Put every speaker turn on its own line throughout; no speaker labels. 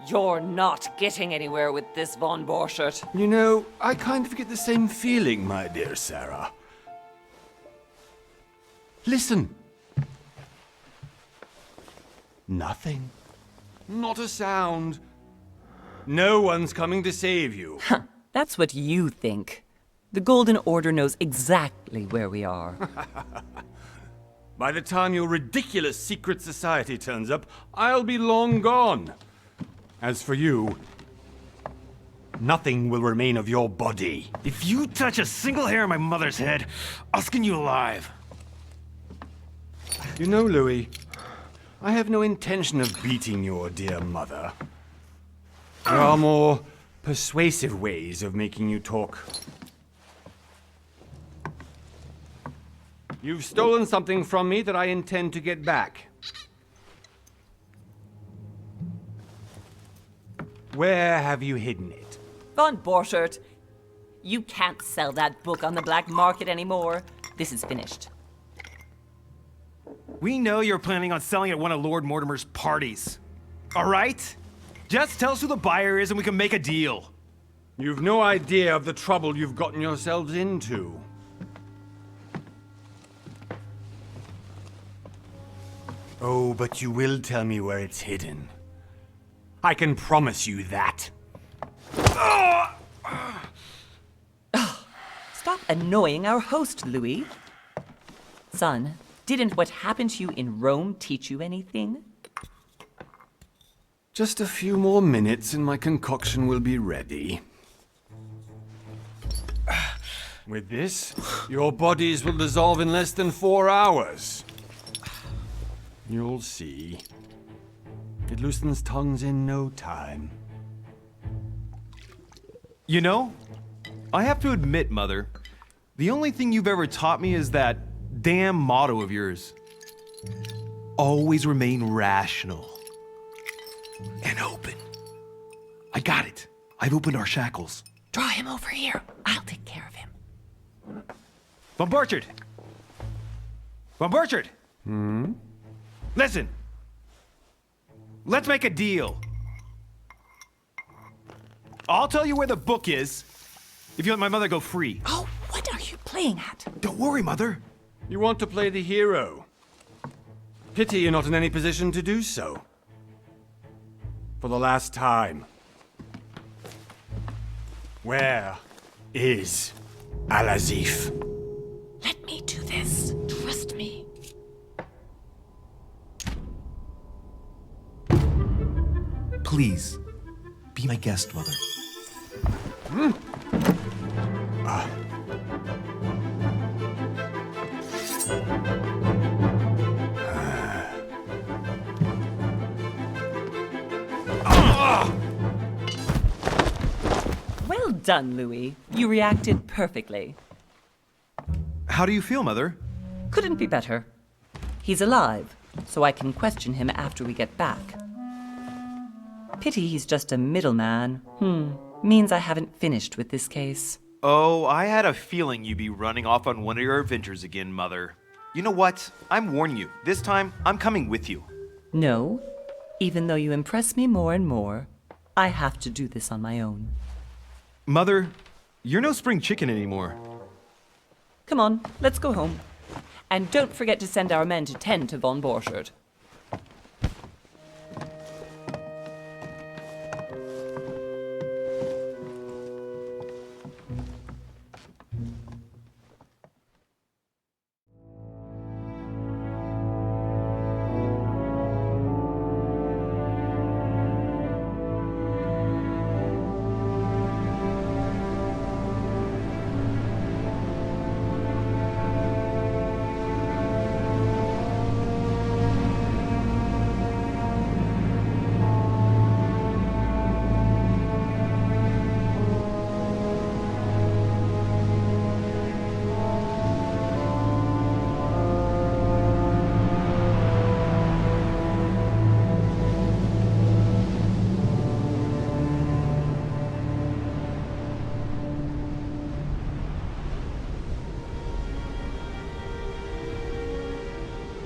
You're not getting anywhere with this, von Borchert.
You know, I kind of get the same feeling, my dear Sarah. Listen. Nothing. Not a sound. No one's coming to save you.
That's what you think. The Golden Order knows exactly where we are.
By the time your ridiculous secret society turns up, I'll be long gone. As for you, nothing will remain of your body.
If you touch a single hair on my mother's head, I'll skin you alive.
You know, Louis, I have no intention of beating your dear mother. There are more persuasive ways of making you talk. You've stolen something from me that I intend to get back. Where have you hidden it?
Von Borchert, you can't sell that book on the black market anymore. This is finished.
We know you're planning on selling at one of Lord Mortimer's parties. All right? Just tell us who the buyer is and we can make a deal.
You've no idea of the trouble you've gotten yourselves into. Oh, but you will tell me where it's hidden. I can promise you that.
Stop annoying our host, Louis. Son, didn't what happened to you in Rome teach you anything?
Just a few more minutes and my concoction will be ready. With this, your bodies will dissolve in less than 4 hours. You'll see. It loosens tongues in no time.
You know, I have to admit, Mother, the only thing you've ever taught me is that damn motto of yours. Always remain rational. And open. I got it. I've opened our shackles.
Draw him over here. I'll take care of him.
Von Borchert! Von Borchert! Listen. Let's make a deal. I'll tell you where the book is if you let my mother go free.
Oh, what are you playing at?
Don't worry, Mother.
You want to play the hero. Pity you're not in any position to do so. For the last time. Where is Al-Azif?
Let me do this. Trust me.
Please, be my guest, Mother.
Well done, Louis. You reacted perfectly.
How do you feel, Mother?
Couldn't be better. He's alive, so I can question him after we get back. Pity he's just a middleman. Means I haven't finished with this case.
Oh, I had a feeling you'd be running off on one of your adventures again, Mother. You know what? I'm warning you. This time, I'm coming with you.
No, even though you impress me more and more, I have to do this on my own.
Mother, you're no spring chicken anymore.
Come on, let's go home. And don't forget to send our men to tend to von Borchert.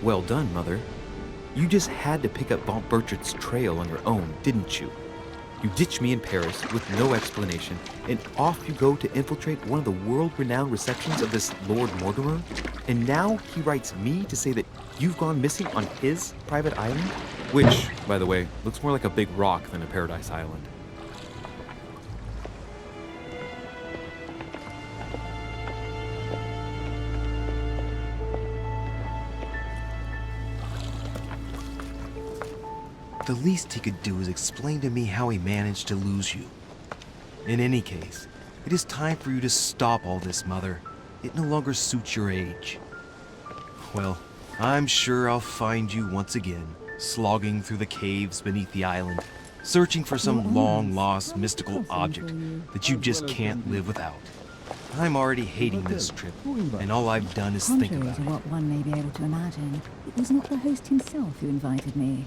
Well done, Mother. You just had to pick up Von Berchert's trail on your own, didn't you?
You ditch me in Paris with no explanation, and off you go to infiltrate one of the world-renowned receptions of this Lord Mortimer? And now he writes me to say that you've gone missing on his private island? Which, by the way, looks more like a big rock than a paradise island.
The least he could do is explain to me how he managed to lose you. In any case, it is time for you to stop all this, Mother. It no longer suits your age. Well, I'm sure I'll find you once again, slogging through the caves beneath the island, searching for some long-lost mystical object that you just can't live without. I'm already hating this trip, and all I've done is think
Contrary
about
to
it.
what one may be able to imagine, it was not the host himself who invited me.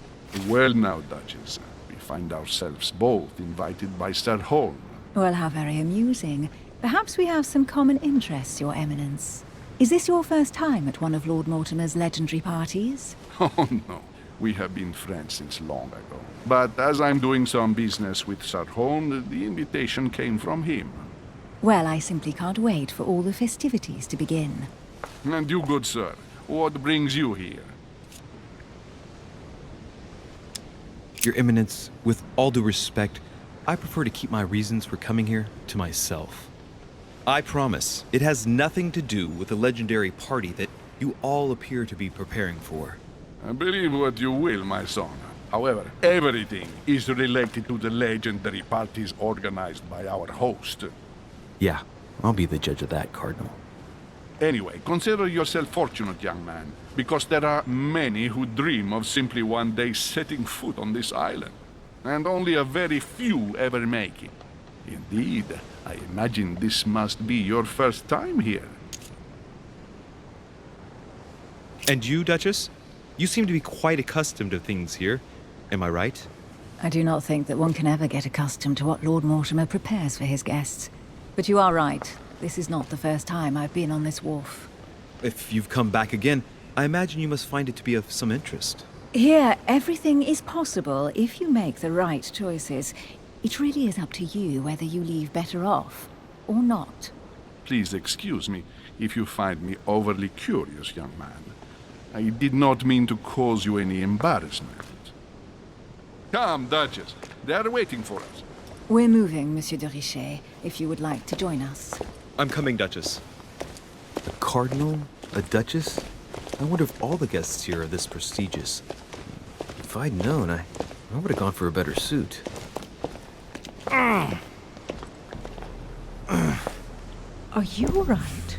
Well now, Duchess, we find ourselves both invited by Sir Holm.
Well, how very amusing. Perhaps we have some common interests, Your Eminence. Is this your first time at one of Lord Mortimer's legendary parties?
Oh no, we have been friends since long ago. But as I'm doing some business with Sir Holm, the invitation came from him.
Well, I simply can't wait for all the festivities to begin.
And you, good sir, what brings you here?
Your Eminence, with all due respect, I prefer to keep my reasons for coming here to myself. I promise, it has nothing to do with the legendary party that you all appear to be preparing for.
Believe what you will, my son. However, everything is related to the legendary parties organized by our host.
Yeah, I'll be the judge of that, Cardinal.
Anyway, consider yourself fortunate, young man, because there are many who dream of simply one day setting foot on this island, and only a very few ever make it. Indeed, I imagine this must be your first time here.
And you, Duchess? You seem to be quite accustomed to things here. Am I right?
I do not think that one can ever get accustomed to what Lord Mortimer prepares for his guests. But you are right. This is not the first time I've been on this wharf.
If you've come back again, I imagine you must find it to be of some interest.
Here, everything is possible if you make the right choices. It really is up to you whether you leave better off or not.
Please excuse me if you find me overly curious, young man. I did not mean to cause you any embarrassment. Come, Duchess. They are waiting for us.
We're moving, Monsieur de Richet, if you would like to join us.
I'm coming, Duchess. A cardinal? A duchess? I wonder if all the guests here are this prestigious. If I'd known, I would have gone for a better suit.
Are you all right?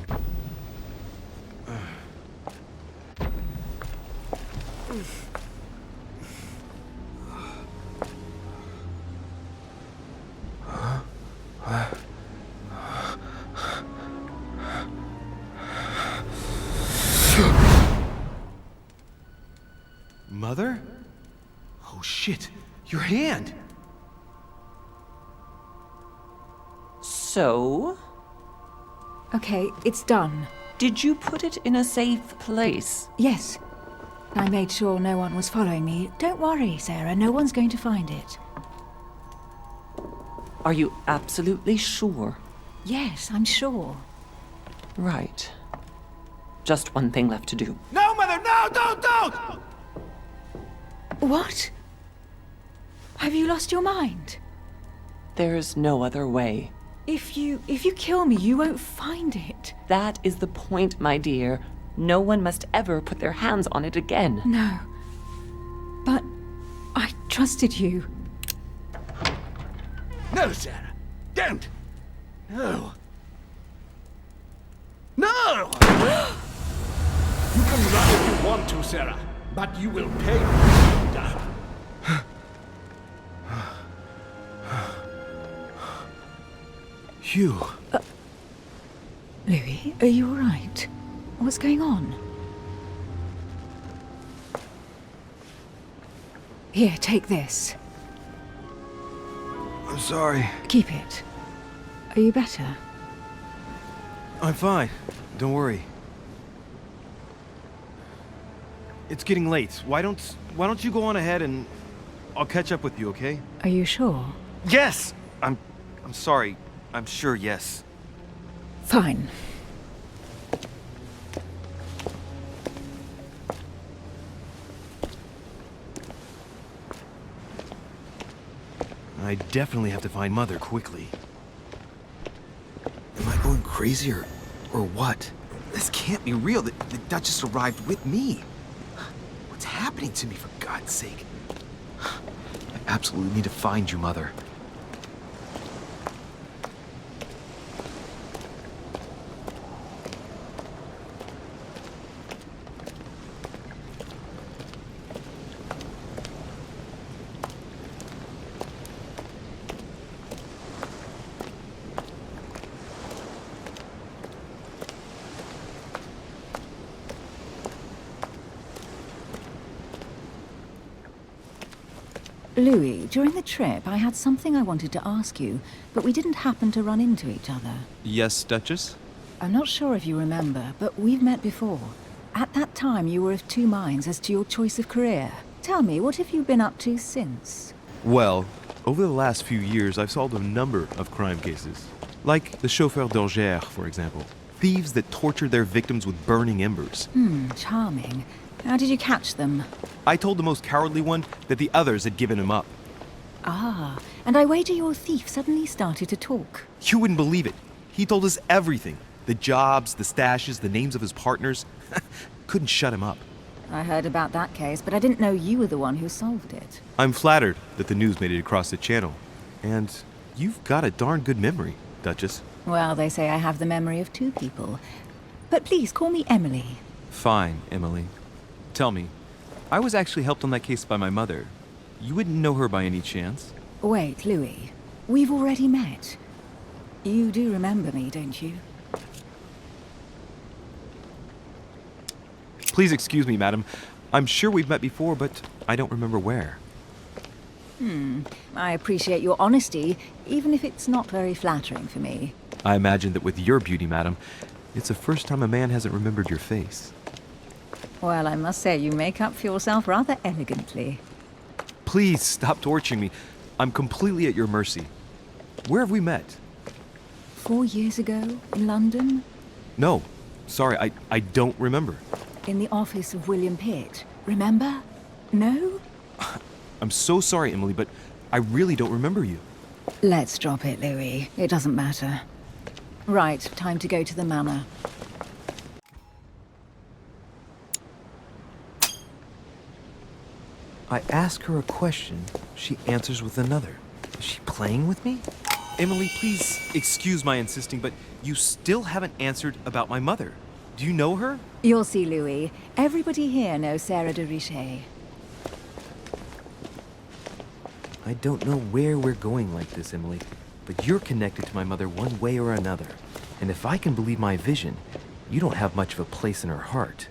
Mother? Oh shit, your hand!
So,
Okay, it's done.
did you put it in a safe place?
Yes. I made sure no one was following me. Don't worry, Sarah, no one's going to find it.
Are you absolutely sure?
Yes, I'm sure.
Right. Just one thing left to do.
No, Mother, no, don't!
What? Have you lost your mind?
There's no other way.
If you kill me, you won't find it.
That is the point, my dear. No one must ever put their hands on it again.
No. But I trusted you.
No, Sarah. Don't. No. No! You can run if you want to, Sarah, but you will pay when you die.
Hugh.
Louis, are you all right? What's going on? Here, take this.
I'm sorry.
Keep it. Are you better?
I'm fine. Don't worry. It's getting late. Why don't you go on ahead and I'll catch up with you, okay?
Are you sure?
Yes! I'm sorry. I'm sure, yes.
Fine.
I definitely have to find Mother quickly.
Am I going crazy or what? This can't be real. The Duchess arrived with me. What's happening to me, for God's sake? I absolutely need to find you, Mother.
Louis, during the trip, I had something I wanted to ask you, but we didn't happen to run into each other.
Yes, Duchess?
I'm not sure if you remember, but we've met before. At that time, you were of two minds as to your choice of career. Tell me, what have you been up to since?
Well, over the last few years, I've solved a number of crime cases. Like the chauffeur d'Angers, for example. Thieves that tortured their victims with burning embers.
Charming. How did you catch them?
I told the most cowardly one that the others had given him up.
Ah, and I wager your thief suddenly started to talk.
You wouldn't believe it. He told us everything. The jobs, the stashes, the names of his partners. Couldn't shut him up.
I heard about that case, but I didn't know you were the one who solved it.
I'm flattered that the news made it across the channel. And you've got a darn good memory, Duchess.
Well, they say I have the memory of two people. But please, call me Emily.
Fine, Emily. Tell me, I was actually helped on that case by my mother. You wouldn't know her by any chance?
Wait, Louis. We've already met. You do remember me, don't you?
Please excuse me, madam. I'm sure we've met before, but I don't remember where.
I appreciate your honesty, even if it's not very flattering for me.
I imagine that with your beauty, madam, it's the first time a man hasn't remembered your face.
Well, I must say you make up for yourself rather elegantly.
Please stop torturing me. I'm completely at your mercy. Where have we met?
4 years ago, in London,
No, sorry, I don't remember.
in the office of William Pitt. Remember? No?
I'm so sorry, Emily, but I really don't remember you.
Let's drop it, Louis. It doesn't matter. Right, time to go to the manor.
I ask her a question, she answers with another. Is she playing with me? Emily, please excuse my insisting, but you still haven't answered about my mother. Do you know her?
You'll see, Louis. Everybody here knows Sarah de Richet.
I don't know where we're going like this, Emily, but you're connected to my mother one way or another. And if I can believe my vision, you don't have much of a place in her heart.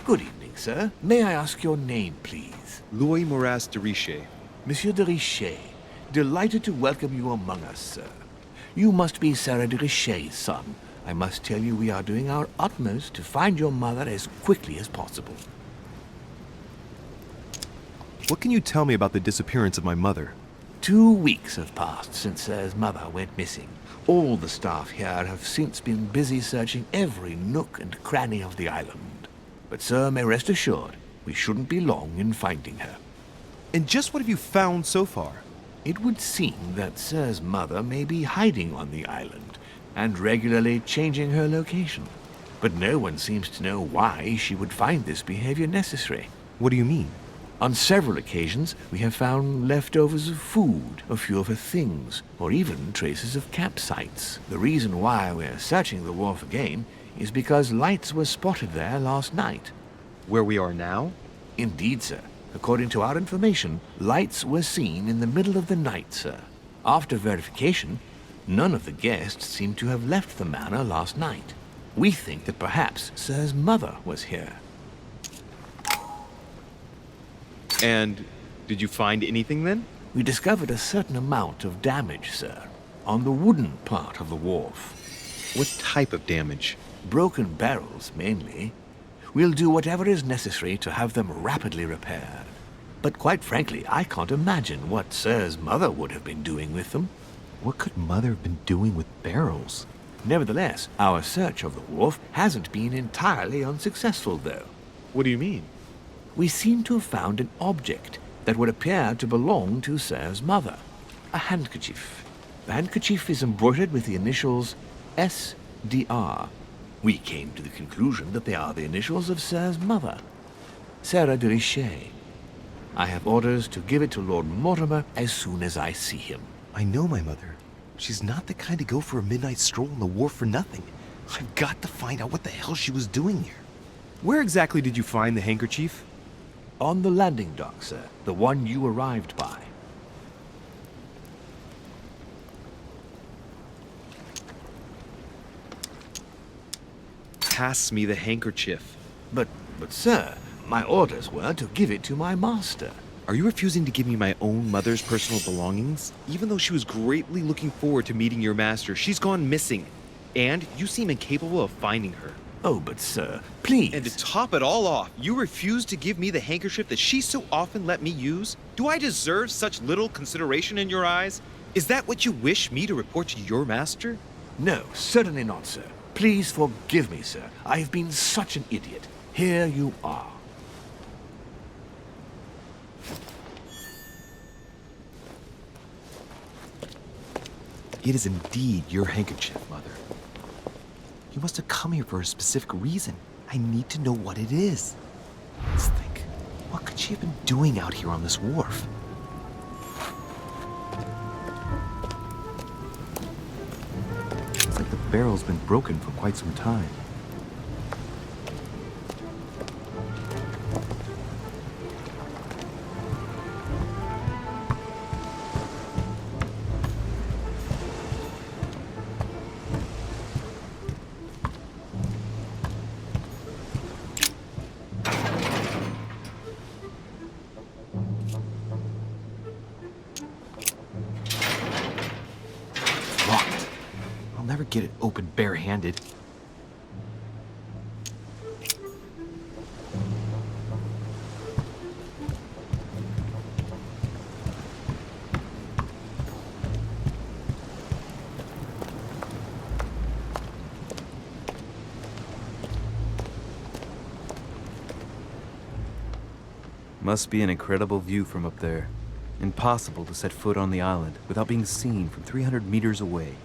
Good evening, sir. May I ask your name, please?
Louis Moras de Richet.
Monsieur de Richet. Delighted to welcome you among us, sir. You must be Sarah de Richet's son. I must tell you we are doing our utmost to find your mother as quickly as possible.
What can you tell me about the disappearance of my mother?
2 weeks have passed since Sir's mother went missing. All the staff here have since been busy searching every nook and cranny of the island. But Sir may rest assured, we shouldn't be long in finding her.
And just what have you found so far?
It would seem that Sir's mother may be hiding on the island and regularly changing her location. But no one seems to know why she would find this behavior necessary.
What do you mean?
On several occasions, we have found leftovers of food, a few of her things, or even traces of campsites. The reason why we're searching the wharf again is because lights were spotted there last night.
Where we are now?
Indeed, sir. According to our information, lights were seen in the middle of the night, sir. After verification, none of the guests seem to have left the manor last night. We think that perhaps Sir's mother was here.
And did you find anything then?
We discovered a certain amount of damage, sir, on the wooden part of the wharf.
What type of damage?
Broken barrels, mainly. We'll do whatever is necessary to have them rapidly repaired. But quite frankly, I can't imagine what Sir's mother would have been doing with them.
What could Mother have been doing with barrels?
Nevertheless, our search of the wharf hasn't been entirely unsuccessful, though.
What do you mean?
We seem to have found an object that would appear to belong to Sir's mother. A handkerchief. The handkerchief is embroidered with the initials SDR. We came to the conclusion that they are the initials of Sir's mother, Sarah de Richet. I have orders to give it to Lord Mortimer as soon as I see him.
I know my mother. She's not the kind to go for a midnight stroll on the wharf for nothing. I've got to find out what the hell she was doing here. Where exactly did you find the handkerchief?
On the landing dock, sir. The one you arrived by.
Pass me the handkerchief.
But sir, my orders were to give it to my master.
Are you refusing to give me my own mother's personal belongings? Even though she was greatly looking forward to meeting your master, she's gone missing. And you seem incapable of finding her.
Oh, but sir, please.
And to top it all off, you refuse to give me the handkerchief that she so often let me use? Do I deserve such little consideration in your eyes? Is that what you wish me to report to your master?
No, certainly not, sir. Please forgive me, sir. I have been such an idiot. Here you are.
It is indeed your handkerchief, Mother. You must have come here for a specific reason. I need to know what it is. Let's think. What could she have been doing out here on this wharf? Looks like the barrel's been broken for quite some time. Locked. I'll never get it open barehanded.
Must be an incredible view from up there. Impossible to set foot on the island without being seen from 300 meters away.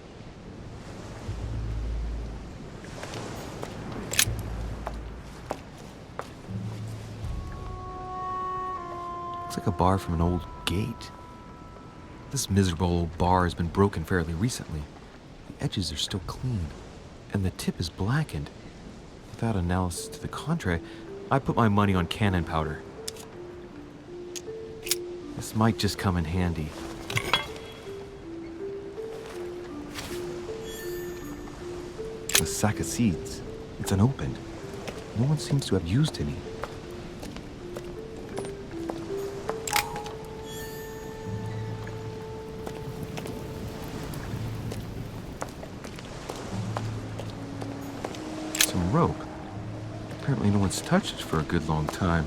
Looks like a bar from an old gate. This miserable old bar has been broken fairly recently. The edges are still clean, and the tip is blackened. Without analysis to the contrary, I put my money on cannon powder. This might just come in handy. A sack of seeds. It's unopened. No one seems to have used any. Some rope. Apparently no one's touched it for a good long time.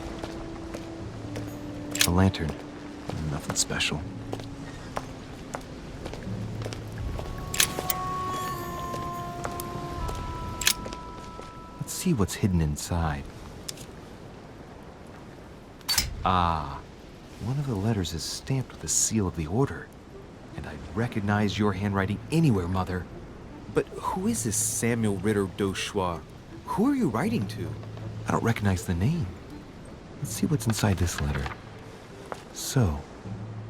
A lantern. Nothing special. Let's see what's hidden inside. Ah, one of the letters is stamped with the seal of the Order. And I'd recognize your handwriting anywhere, Mother.
But who is this Samuel Ritter d'Auchois? Who are you writing to?
I don't recognize the name. Let's see what's inside this letter. So,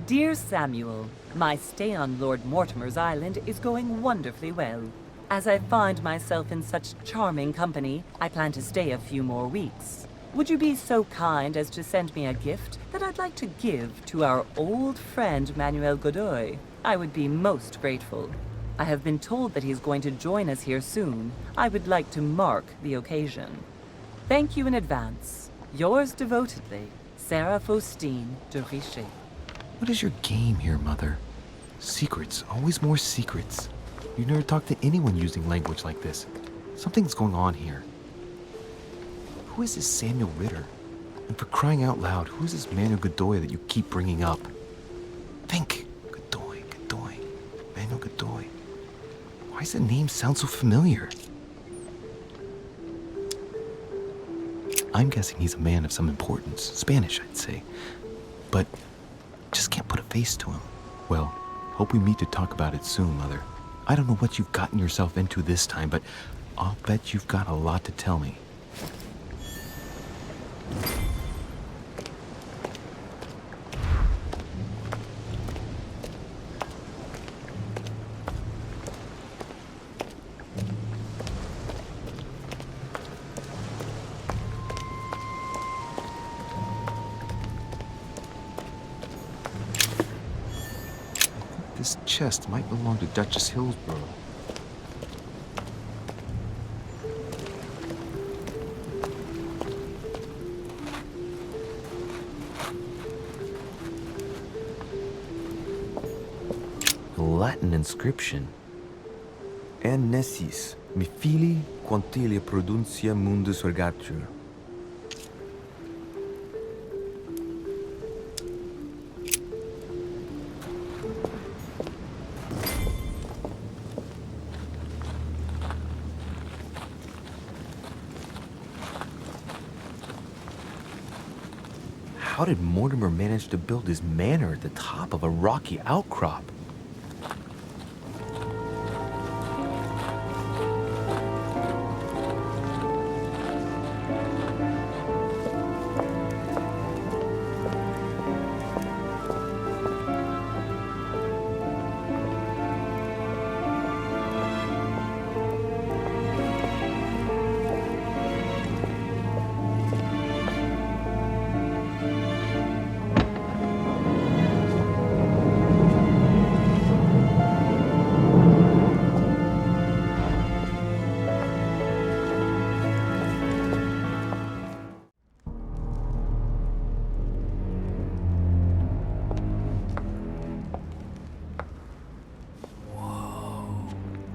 Dear Samuel, my stay on Lord Mortimer's island is going wonderfully well. As I find myself in such charming company, I plan to stay a few more weeks. Would you be so kind as to send me a gift that I'd like to give to our old friend Manuel Godoy? I would be most grateful. I have been told that he is going to join us here soon. I would like to mark the occasion. Thank you in advance. Yours devotedly, Sarah Faustine de Richet.
What is your game here, Mother? Secrets, always more secrets. You never talk to anyone using language like this. Something's going on here. Who is this Samuel Ritter? And for crying out loud, who is this Manuel Godoy that you keep bringing up? Think! Godoy, Manuel Godoy. Why does the name sound so familiar? I'm guessing he's a man of some importance. Spanish, I'd say. But just can't put a face to him. Well, hope we meet to talk about it soon, Mother. I don't know what you've gotten yourself into this time, but I'll bet you've got a lot to tell me. This chest might belong to Duchess Hillsborough. A Latin inscription.
En nessis, mi fili quantilia produncia mundus ergatur.
How did Mortimer manage to build his manor at the top of a rocky outcrop?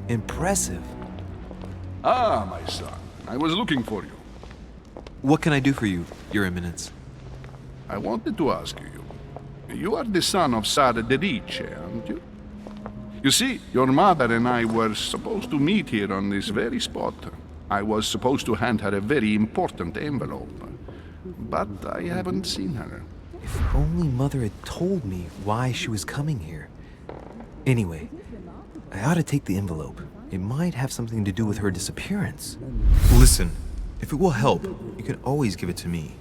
Impressive.
Ah, my son. I was looking for you.
What can I do for you, Your Eminence?
I wanted to ask you. You are the son of Sara de Riche, aren't you? You see, your mother and I were supposed to meet here on this very spot. I was supposed to hand her a very important envelope. But I haven't seen her.
If only Mother had told me why she was coming here. Anyway, I ought to take the envelope. It might have something to do with her disappearance. Listen, if it will help, you can always give it to me.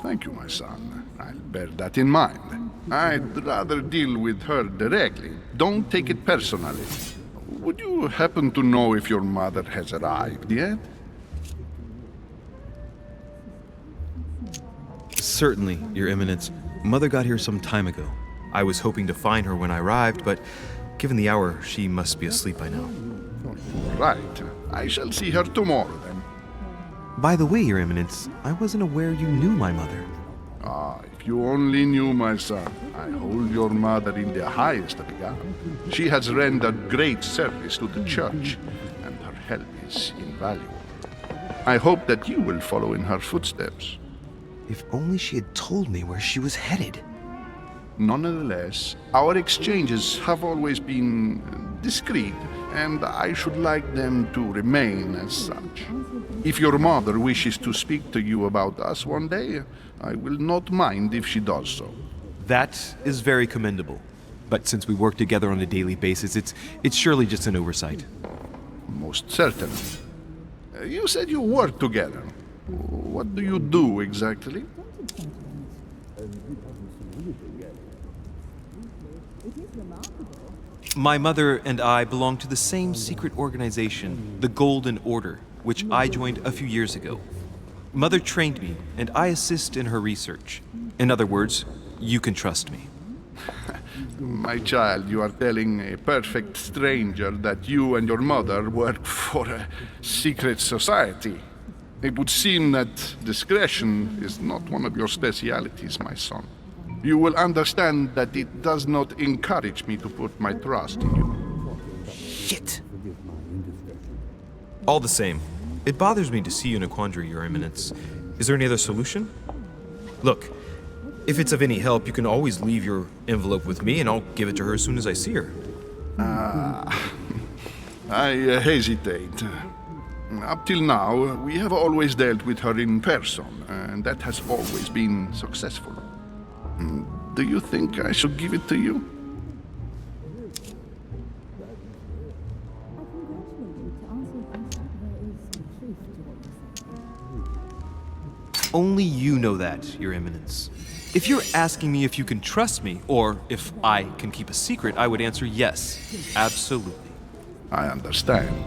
Thank you, my son. I'll bear that in mind. I'd rather deal with her directly. Don't take it personally. Would you happen to know if your mother has arrived yet?
Certainly, Your Eminence. Mother got here some time ago. I was hoping to find her when I arrived, but given the hour, she must be asleep by now.
Right. I shall see her tomorrow, then.
By the way, Your Eminence, I wasn't aware you knew my mother.
Ah, if you only knew, my son. I hold your mother in the highest regard. She has rendered great service to the church, and her help is invaluable. I hope that you will follow in her footsteps.
If only she had told me where she was headed.
Nonetheless, our exchanges have always been discreet, and I should like them to remain as such. If your mother wishes to speak to you about us one day, I will not mind if she does so.
That is very commendable. But since we work together on a daily basis, it's surely just an oversight.
Most certainly. You said you work together. What do you do exactly?
My mother and I belong to the same secret organization, the Golden Order, which I joined a few years ago. Mother trained me, and I assist in her research. In other words, you can trust me.
My child, you are telling a perfect stranger that you and your mother work for a secret society. It would seem that discretion is not one of your specialities, my son. You will understand that it does not encourage me to put my trust in you.
Shit! All the same, it bothers me to see you in a quandary, Your Eminence. Is there any other solution? Look, if it's of any help, you can always leave your envelope with me and I'll give it to her as soon as I see her.
I hesitate. Up till now, we have always dealt with her in person, and that has always been successful. Do you think I should give it to you?
Only you know that, Your Eminence. If you're asking me if you can trust me, or if I can keep a secret, I would answer yes, absolutely.
I understand.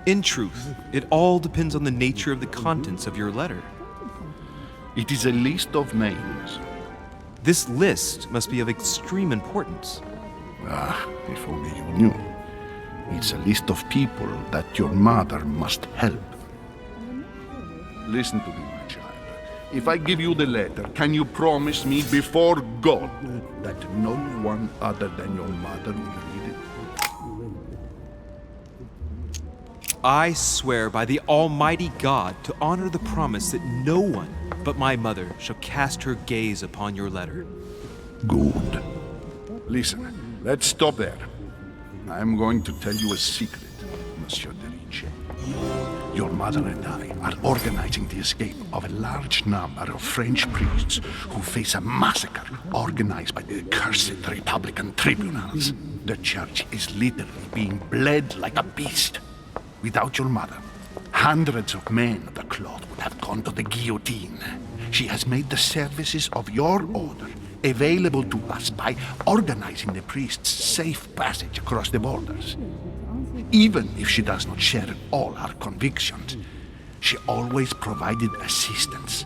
In truth, it all depends on the nature of the contents of your letter.
It is a list of names.
This list must be of extreme importance.
Ah, if only you knew. It's a list of people that your mother must help. Listen to me, my child. If I give you the letter, can you promise me before God that no one other than your mother will read it?
I swear by the Almighty God to honor the promise that no one but my mother shall cast her gaze upon your letter.
Good. Listen, let's stop there. I'm going to tell you a secret, Monsieur de Rinche. Your mother and I are organizing the escape of a large number of French priests who face a massacre organized by the accursed Republican tribunals. The church is literally being bled like a beast. Without your mother, hundreds of men of the cloth would have gone to the guillotine. She has made the services of your order available to us by organizing the priests' safe passage across the borders. Even if she does not share all our convictions, she always provided assistance.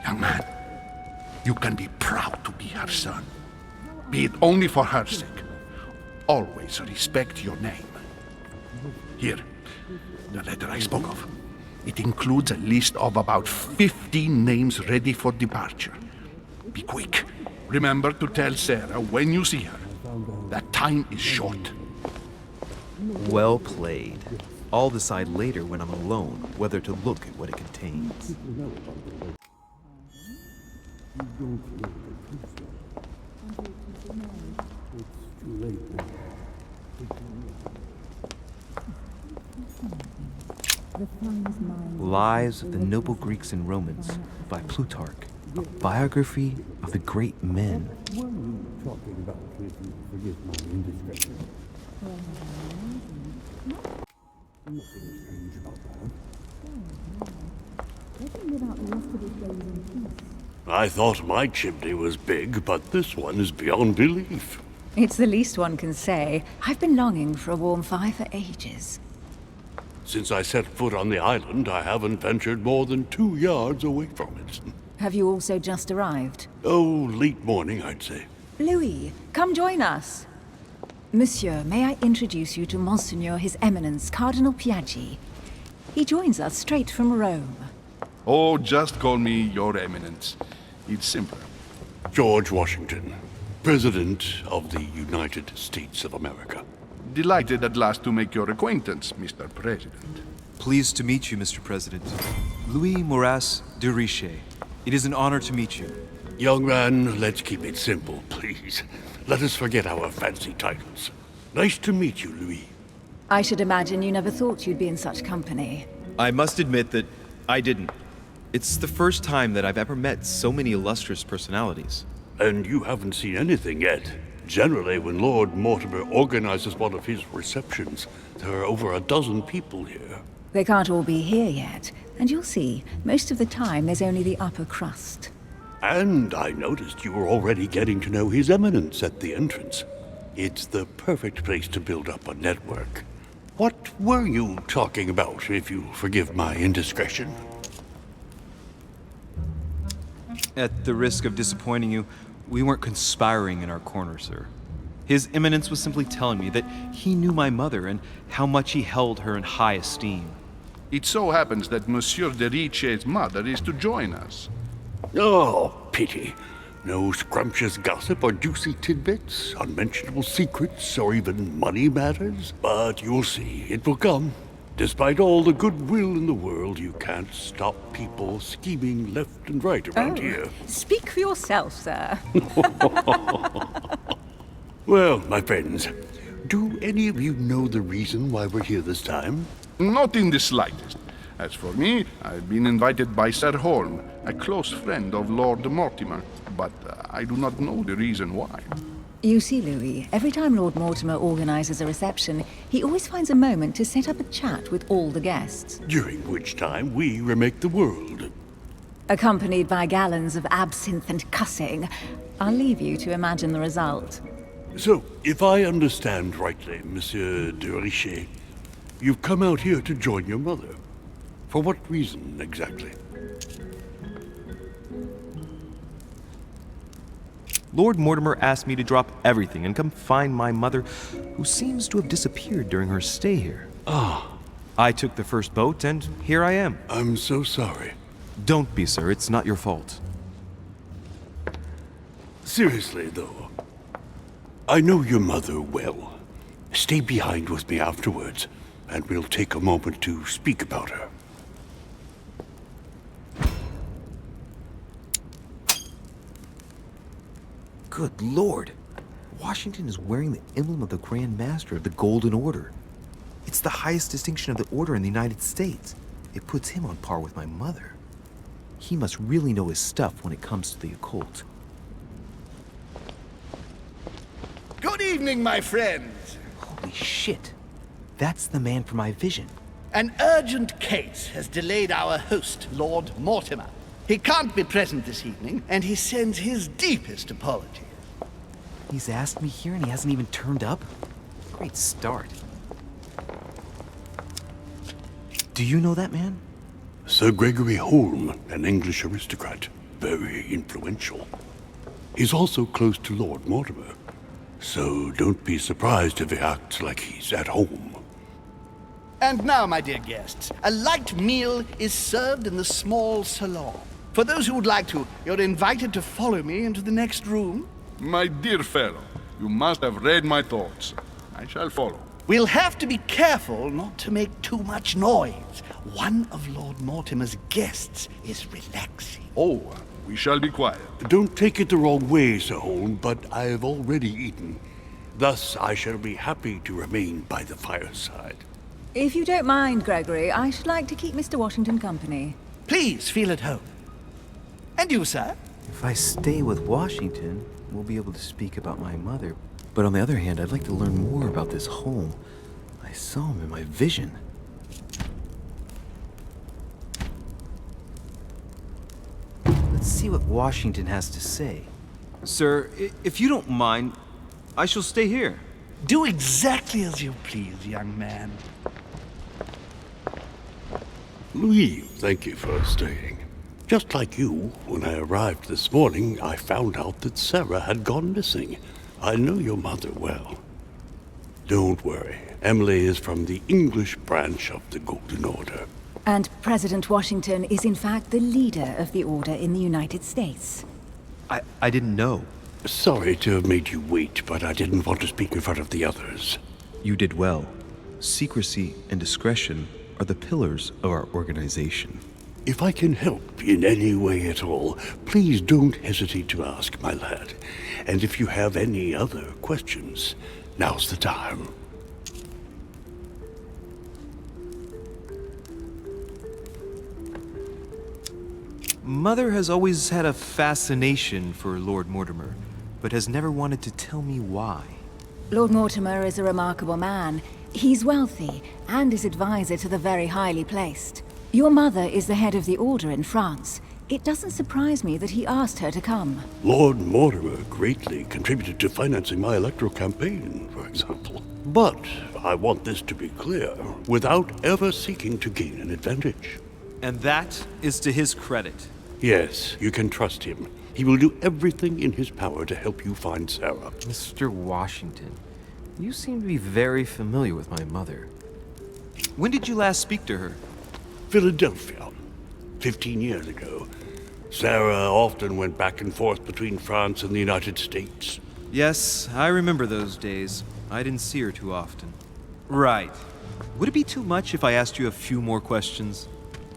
Young man, you can be proud to be her son. Be it only for her sake. Always respect your name. Here, the letter I spoke of. It includes a list of about 15 names ready for departure. Be quick. Remember to tell Sarah when you see her that time is short.
Well played. I'll decide later when I'm alone whether to look at what it contains. Lives of the Noble Greeks and Romans by Plutarch. A biography of the great men.
I thought my chimney was big, but this one is beyond belief.
It's the least one can say. I've been longing for a warm fire for ages.
Since I set foot on the island, I haven't ventured more than 2 yards away from it.
Have you also just arrived?
Oh, late morning, I'd say.
Louis, come join us. Monsieur, may I introduce you to Monseigneur His Eminence, Cardinal Piaggi. He joins us straight from Rome.
Oh, just call me Your Eminence. It's simpler.
George Washington, President of the United States of America.
Delighted at last to make your acquaintance, Mr. President.
Pleased to meet you, Mr. President. Louis Moras de Riche. It is an honor to meet you.
Young man, let's keep it simple, please. Let us forget our fancy titles. Nice to meet you, Louis.
I should imagine you never thought you'd be in such company.
I must admit that I didn't. It's the first time that I've ever met so many illustrious personalities.
And you haven't seen anything yet. Generally, when Lord Mortimer organizes one of his receptions, there are over a dozen people here.
They can't all be here yet, and you'll see, most of the time there's only the upper crust.
And I noticed you were already getting to know His Eminence at the entrance. It's the perfect place to build up a network. What were you talking about, if you forgive my indiscretion?
At the risk of disappointing you, we weren't conspiring in our corner, sir. His Eminence was simply telling me that he knew my mother and how much he held her in high esteem.
It so happens that Monsieur de Riche's mother is to join us.
Oh, pity. No scrumptious gossip or juicy tidbits, unmentionable secrets, or even money matters. But you'll see, it will come. Despite all the goodwill in the world, you can't stop people scheming left and right around here.
Speak for yourself, sir.
Well, my friends, do any of you know the reason why we're here this time?
Not in the slightest. As for me, I've been invited by Sir Holm, a close friend of Lord Mortimer, but I do not know the reason why.
You see, Louis, every time Lord Mortimer organizes a reception, he always finds a moment to set up a chat with all the guests.
During which time we remake the world.
Accompanied by gallons of absinthe and cussing. I'll leave you to imagine the result.
So, if I understand rightly, Monsieur de Richet, you've come out here to join your mother. For what reason, exactly?
Lord Mortimer asked me to drop everything and come find my mother, who seems to have disappeared during her stay here.
Ah.
I took the first boat, and here I am.
I'm so sorry.
Don't be, sir. It's not your fault.
Seriously, though, I know your mother well. Stay behind with me afterwards, and we'll take a moment to speak about her.
Good Lord! Washington is wearing the emblem of the Grand Master of the Golden Order. It's the highest distinction of the Order in the United States. It puts him on par with my mother. He must really know his stuff when it comes to the occult.
Good evening, my friends.
Holy shit! That's the man for my vision.
An urgent case has delayed our host, Lord Mortimer. He can't be present this evening, and he sends his deepest apologies.
He's asked me here and he hasn't even turned up? Great start. Do you know that man?
Sir Gregory Holm, an English aristocrat. Very influential. He's also close to Lord Mortimer. So don't be surprised if he acts like he's at home.
And now, my dear guests, a light meal is served in the small salon. For those who would like to, you're invited to follow me into the next room.
My dear fellow, you must have read my thoughts. I shall follow.
We'll have to be careful not to make too much noise. One of Lord Mortimer's guests is relaxing.
Oh, we shall be quiet.
Don't take it the wrong way, Sir Holm, but I've already eaten. Thus, I shall be happy to remain by the fireside.
If you don't mind, Gregory, I should like to keep Mr. Washington company.
Please feel at home. And you, sir?
If I stay with Washington, we'll be able to speak about my mother. But on the other hand, I'd like to learn more about this home. I saw him in my vision. Let's see what Washington has to say.
Sir, if you don't mind, I shall stay here.
Do exactly as you please, young man.
Louis, thank you for staying. Just like you, when I arrived this morning, I found out that Sarah had gone missing. I know your mother well. Don't worry. Emily is from the English branch of the Golden Order.
And President Washington is in fact the leader of the Order in the United States.
I didn't know.
Sorry to have made you wait, but I didn't want to speak in front of the others.
You did well. Secrecy and discretion are the pillars of our organization.
If I can help in any way at all, please don't hesitate to ask, my lad. And if you have any other questions, now's the time.
Mother has always had a fascination for Lord Mortimer, but has never wanted to tell me why.
Lord Mortimer is a remarkable man. He's wealthy, and is advisor to the very highly placed. Your mother is the head of the Order in France. It doesn't surprise me that he asked her to come.
Lord Mortimer greatly contributed to financing my electoral campaign, for example. But I want this to be clear, without ever seeking to gain an advantage.
And that is to his credit.
Yes, you can trust him. He will do everything in his power to help you find Sarah.
Mr. Washington, you seem to be very familiar with my mother.
When did you last speak to her?
Philadelphia, 15 years ago. Sarah often went back and forth between France and the United States.
Yes, I remember those days. I didn't see her too often. Right. Would it be too much if I asked you a few more questions?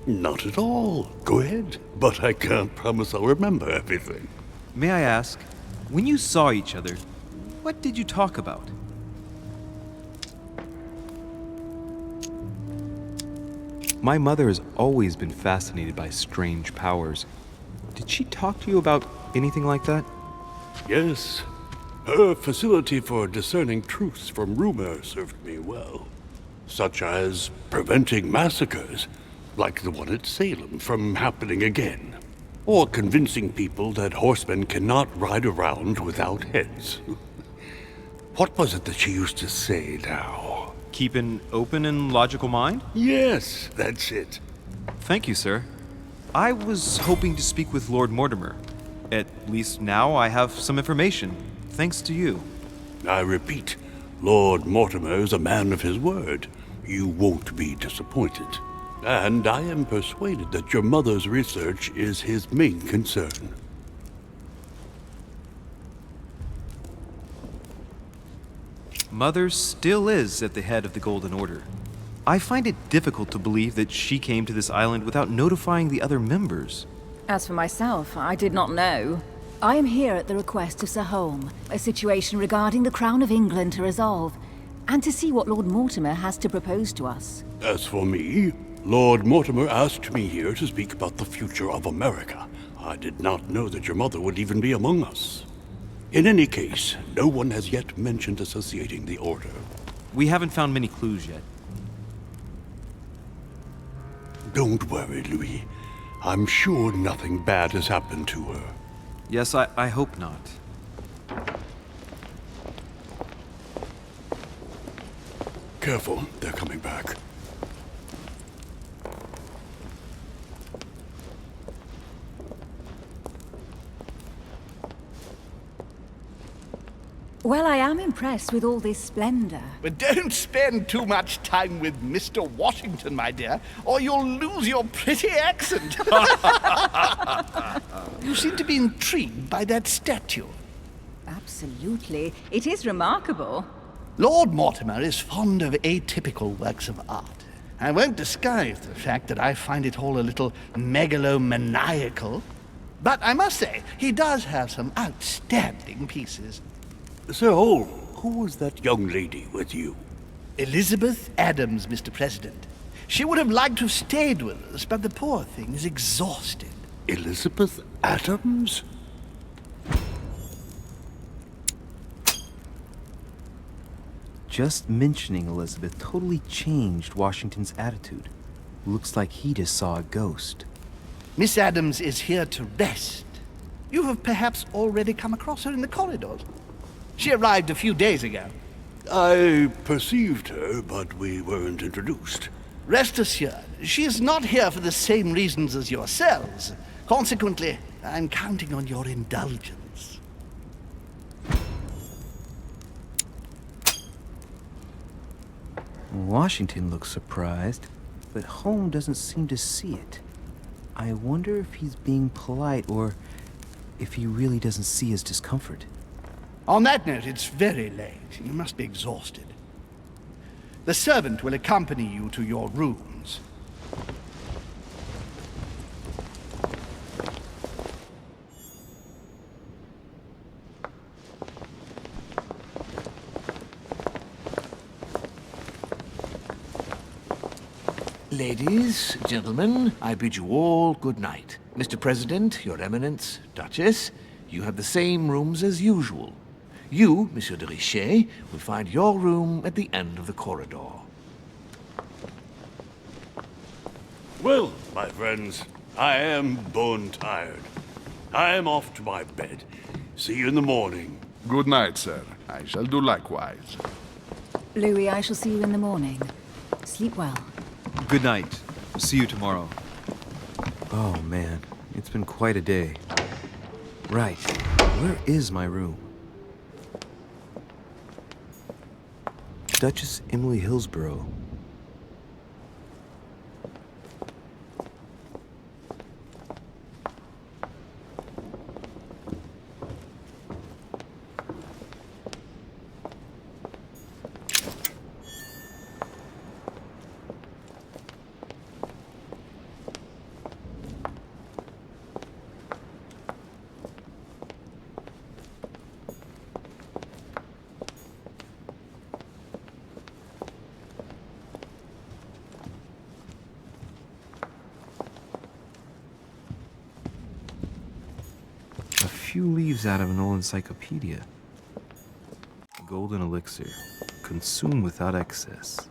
Not at all. Go ahead. But I can't promise I'll remember everything.
May I ask, when you saw each other, what did you talk about?
My mother has always been fascinated by strange powers. Did she talk to you about anything like that?
Yes. Her facility for discerning truths from rumor served me well. Such as preventing massacres, like the one at Salem, from happening again. Or convincing people that horsemen cannot ride around without heads. What was it that she used to say now?
Keep an open and logical mind?
Yes, that's it.
Thank you, sir. I was hoping to speak with Lord Mortimer. At least now I have some information, thanks to you.
I repeat, Lord Mortimer is a man of his word. You won't be disappointed. And I am persuaded that your mother's research is his main concern.
Mother still is at the head of the Golden Order. I find it difficult to believe that she came to this island without notifying the other members.
As for myself, I did not know. I am here at the request of Sir Holm, a situation regarding the Crown of England to resolve, and to see what Lord Mortimer has to propose to us.
As for me, Lord Mortimer asked me here to speak about the future of America. I did not know that your mother would even be among us. In any case, no one has yet mentioned associating the Order.
We haven't found many clues yet.
Don't worry, Louis. I'm sure nothing bad has happened to her.
Yes, I hope not.
Careful, they're coming back.
Well, I am impressed with all this splendor.
But don't spend too much time with Mr. Washington, my dear, or you'll lose your pretty accent. You seem to be intrigued by that statue.
Absolutely. It is remarkable.
Lord Mortimer is fond of atypical works of art. I won't disguise the fact that I find it all a little megalomaniacal. But I must say, he does have some outstanding pieces.
Sir Holm, who was that young lady with you?
Elizabeth Adams, Mr. President. She would have liked to have stayed with us, but the poor thing is exhausted.
Elizabeth Adams?
Just mentioning Elizabeth totally changed Washington's attitude. Looks like he just saw a ghost.
Miss Adams is here to rest. You have perhaps already come across her in the corridors. She arrived a few days ago.
I perceived her, but we weren't introduced.
Rest assured, she is not here for the same reasons as yourselves. Consequently, I'm counting on your indulgence.
Washington looks surprised, but Holm doesn't seem to see it. I wonder if he's being polite or if he really doesn't see his discomfort.
On that note, it's very late. You must be exhausted. The servant will accompany you to your rooms.
Ladies, gentlemen, I bid you all good night. Mr. President, Your Eminence, Duchess, you have the same rooms as usual. You, Monsieur de Richet, will find your room at the end of the corridor.
Well, my friends, I am bone tired. I am off to my bed. See you in the morning.
Good night, sir. I shall do likewise.
Louis, I shall see you in the morning. Sleep well.
Good night. See you tomorrow.
Oh man, it's been quite a day. Right. Where is my room? Duchess Emily Hillsborough. A few leaves out of an old encyclopedia. Golden elixir. Consume without excess.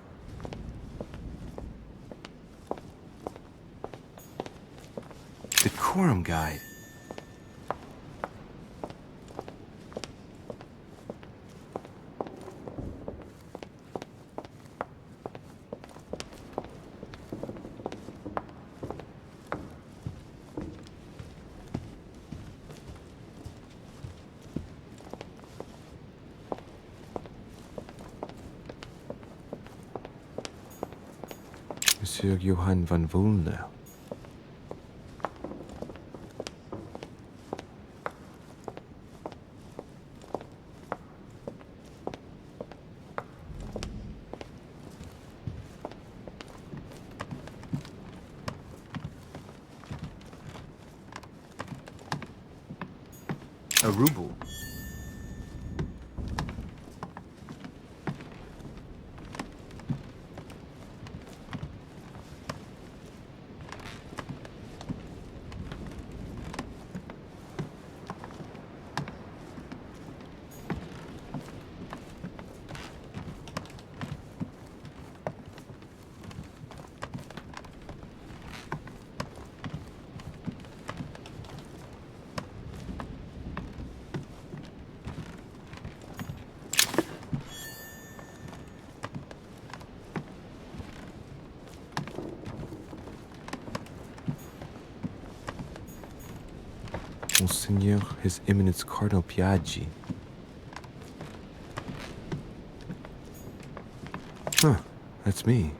Decorum guide. Monsieur Johann van Volner. A ruble. Monseigneur, His Eminence Cardinal Piaggi. Huh, that's me.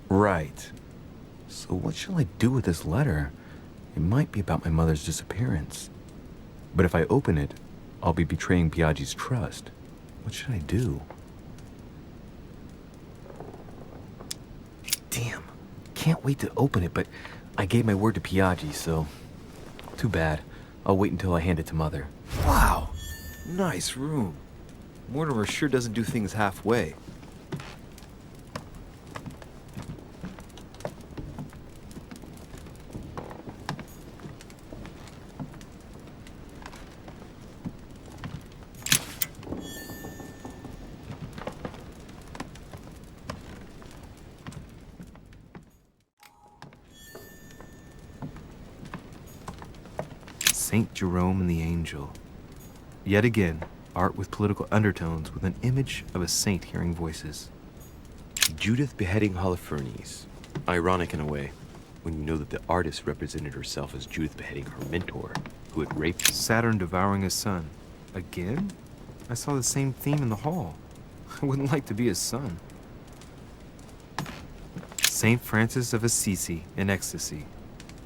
Right. So what shall I do with this letter? It might be about my mother's disappearance. But if I open it, I'll be betraying Piaggi's trust. What should I do? Damn. Can't wait to open it, but I gave my word to Piaggi, so... Too bad. I'll wait until I hand it to Mother. Wow! Nice room. Mortimer sure doesn't do things halfway. Saint Jerome and the Angel. Yet again, art with political undertones with an image of a saint hearing voices. Judith beheading Holofernes. Ironic in a way, when you know that the artist represented herself as Judith beheading her mentor, who had raped Saturn devouring his son. Again? I saw the same theme in the hall. I wouldn't like to be his son. Saint Francis of Assisi in ecstasy,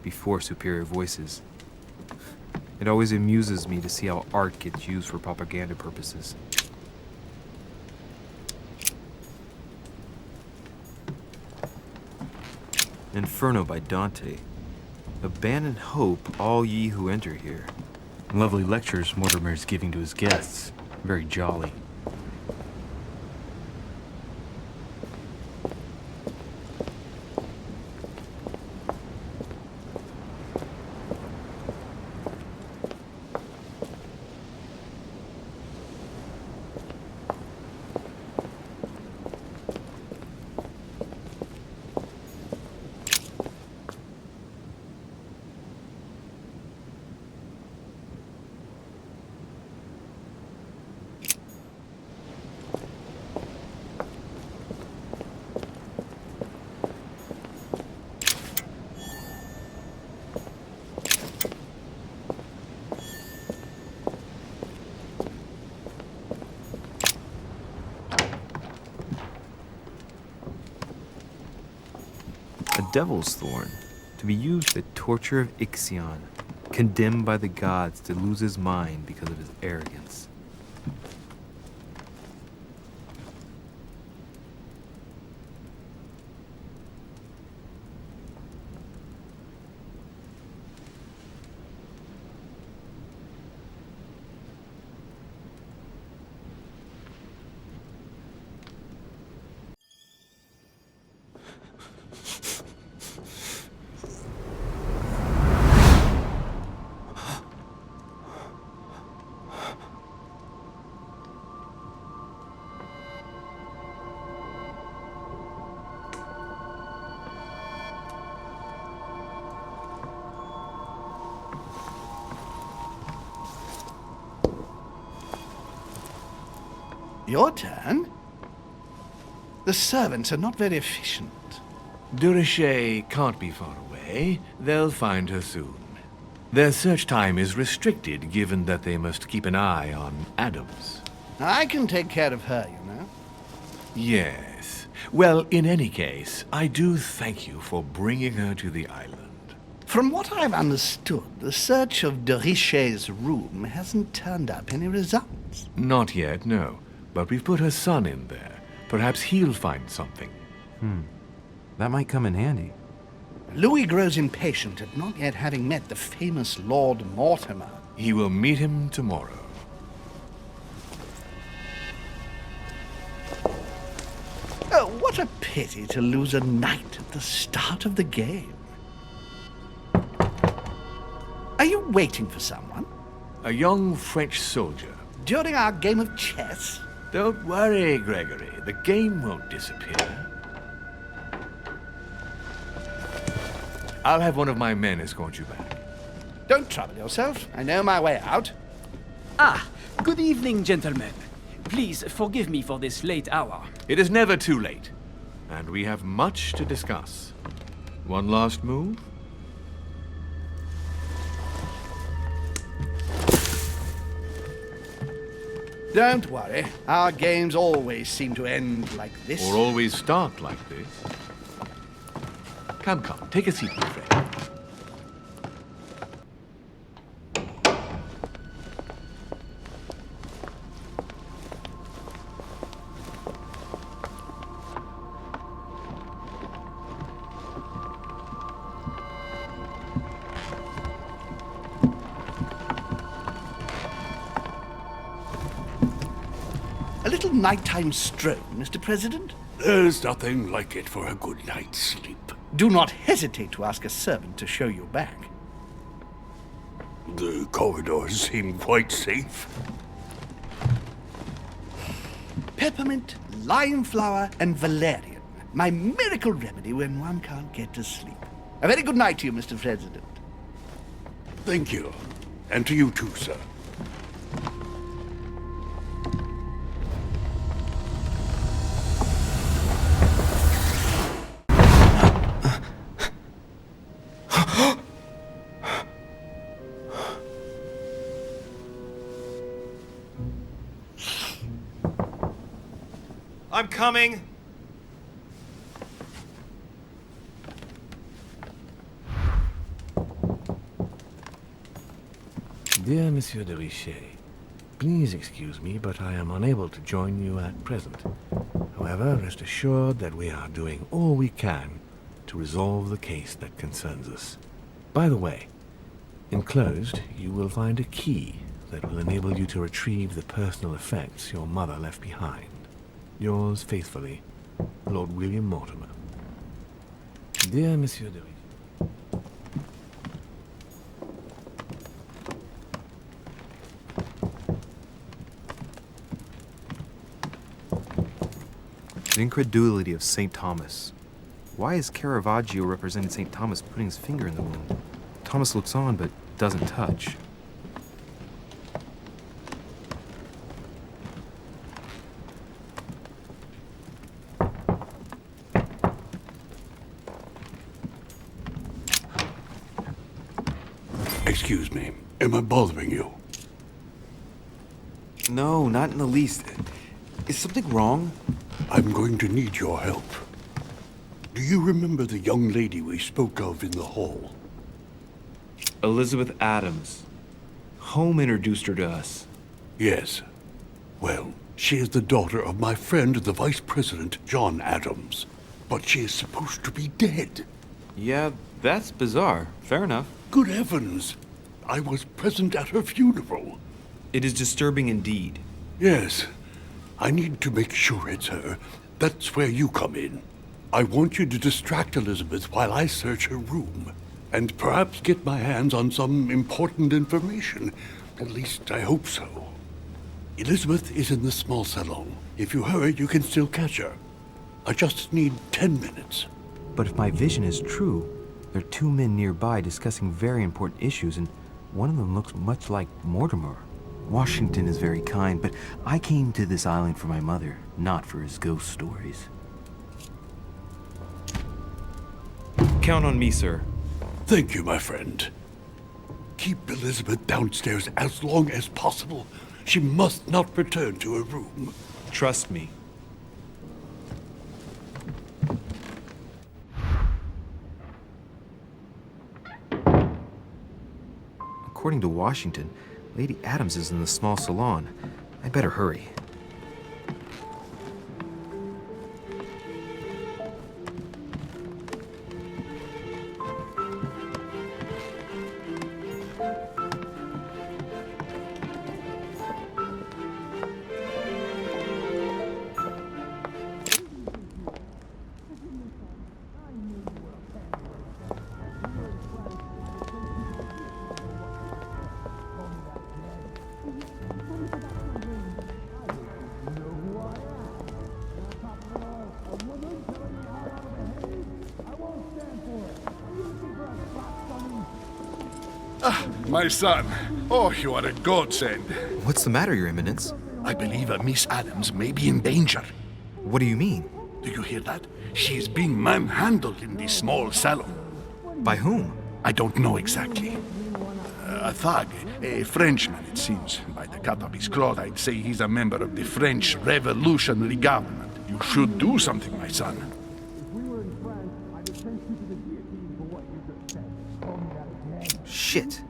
before superior voices. It always amuses me to see how art gets used for propaganda purposes. Inferno by Dante. Abandon hope, all ye who enter here. Lovely lectures Mortimer is giving to his guests. Very jolly. Devil's Thorn, to be used for the torture of Ixion, condemned by the gods to lose his mind because of his arrogance.
Your turn? The servants are not very efficient.
Durocher can't be far away. They'll find her soon. Their search time is restricted, given that they must keep an eye on Adams.
I can take care of her, you know.
Yes. Well, in any case, I do thank you for bringing her to the island.
From what I've understood, the search of de Richet's room hasn't turned up any results.
Not yet, no. But we've put her son in there. Perhaps he'll find something.
That might come in handy.
Louis grows impatient at not yet having met the famous Lord Mortimer.
He will meet him tomorrow.
Oh, what a pity to lose a knight at the start of the game. Are you waiting for someone?
A young French soldier.
During our game of chess?
Don't worry, Gregory. The game won't disappear. I'll have one of my men escort you back.
Don't trouble yourself. I know my way out.
Ah, good evening, gentlemen. Please forgive me for this late hour.
It is never too late, and we have much to discuss. One last move?
Don't worry. Our games always seem to end like this.
Or always start like this. Come, take a seat, my friend.
A little nighttime stroll, Mr. President?
There's nothing like it for a good night's sleep.
Do not hesitate to ask a servant to show you back.
The corridors seem quite safe.
Peppermint, lime flower, and valerian. My miracle remedy when one can't get to sleep. A very good night to you, Mr. President.
Thank you. And to you too, sir.
I'm coming.
Dear Monsieur de Richet, please excuse me, but I am unable to join you at present. However, rest assured that we are doing all we can to resolve the case that concerns us. By the way, enclosed, you will find a key that will enable you to retrieve the personal effects your mother left behind. Yours faithfully, Lord William Mortimer. Dear Monsieur de Richet.
The incredulity of St. Thomas. Why is Caravaggio representing St. Thomas putting his finger in the wound? Thomas looks on but doesn't touch.
Excuse me. Am I bothering you?
No, not in the least. Is something wrong?
I'm going to need your help. Do you remember the young lady we spoke of in the hall?
Elizabeth Adams. Home introduced her to us.
Yes. Well, she is the daughter of my friend, the Vice President, John Adams. But she is supposed to be dead.
Yeah, that's bizarre. Fair enough.
Good heavens! I was present at her funeral.
It is disturbing indeed.
Yes. I need to make sure it's her. That's where you come in. I want you to distract Elizabeth while I search her room. And perhaps get my hands on some important information. At least I hope so. Elizabeth is in the small salon. If you hurry, you can still catch her. I just need 10 minutes.
But if my vision is true, there are two men nearby discussing very important issues, and one of them looks much like Mortimer. Washington is very kind, but I came to this island for my mother, not for his ghost stories.
Count on me, sir.
Thank you, my friend. Keep Elizabeth downstairs as long as possible. She must not return to her room.
Trust me.
According to Washington, Lady Adams is in the small salon. I better hurry.
My son. Oh, you are a godsend.
What's the matter, Your Eminence?
I believe a Miss Adams may be in danger.
What do you mean?
Do you hear that? She is being manhandled in this small salon.
By whom?
I don't know exactly. A thug, a Frenchman, it seems. By the cut of his cloth, I'd say he's a member of the French Revolutionary Government. You should do something, my son.
Shit.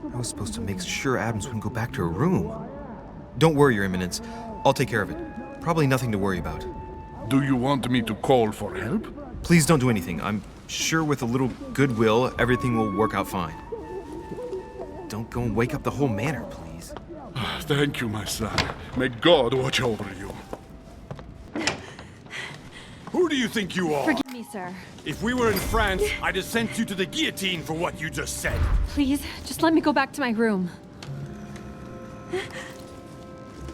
I was supposed to make sure Adams wouldn't go back to her room. Don't worry, Your Eminence. I'll take care of it. Probably nothing to worry about.
Do you want me to call for help?
Please don't do anything. I'm sure with a little goodwill, everything will work out fine. Don't go and wake up the whole manor, please.
Thank you, my son. May God watch over you.
Who do you think you are?
Forgive me, sir.
If we were in France, I'd have sent you to the guillotine for what you just said.
Please, just let me go back to my room.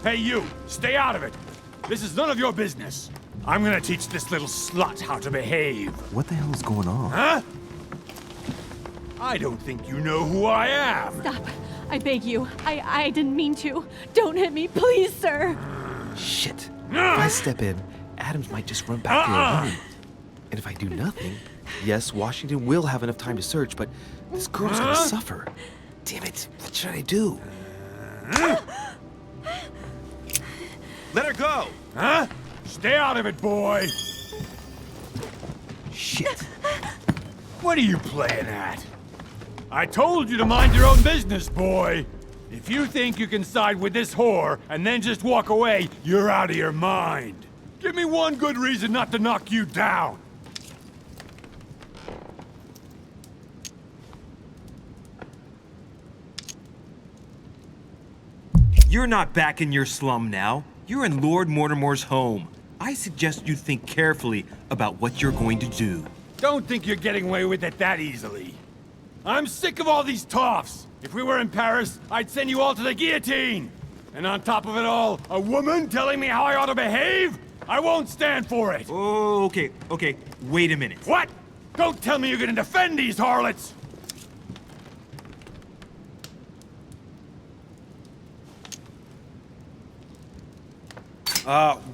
Hey, you! Stay out of it! This is none of your business. I'm gonna teach this little slut how to behave.
What the hell is going on?
Huh? I don't think you know who I am.
Stop. I beg you. I didn't mean to. Don't hit me, please, sir.
Shit. If I step in, Adams might just run back to her room. And if I do nothing, yes, Washington will have enough time to search, but this girl's gonna suffer. Damn it, what should I do?
Let her go!
Huh? Stay out of it, boy!
Shit.
What are you playing at? I told you to mind your own business, boy! If you think you can side with this whore and then just walk away, you're out of your mind. Give me one good reason not to knock you down.
You're not back in your slum now. You're in Lord Mortimer's home. I suggest you think carefully about what you're going to do.
Don't think you're getting away with it that easily. I'm sick of all these toffs. If we were in Paris, I'd send you all to the guillotine. And on top of it all, a woman telling me how I ought to behave? I won't stand for it.
Oh, okay. Wait a minute.
What? Don't tell me you're gonna defend these harlots!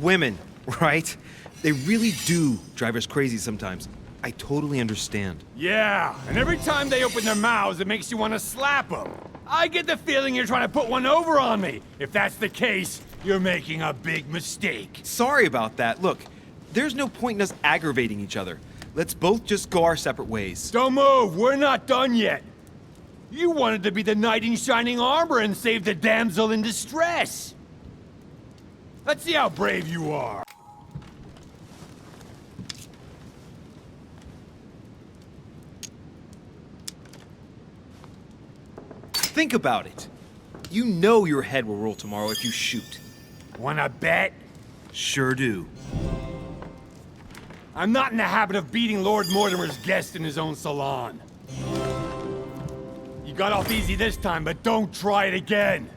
Women, right? They really do drive us crazy sometimes. I totally understand.
Yeah, and every time they open their mouths, it makes you want to slap them. I get the feeling you're trying to put one over on me. If that's the case, you're making a big mistake.
Sorry about that. Look, there's no point in us aggravating each other. Let's both just go our separate ways.
Don't move! We're not done yet! You wanted to be the knight in shining armor and save the damsel in distress! Let's see how brave you are!
Think about it. You know your head will roll tomorrow if you shoot.
Wanna bet?
Sure do.
I'm not in the habit of beating Lord Mortimer's guest in his own salon. You got off easy this time, but don't try it again!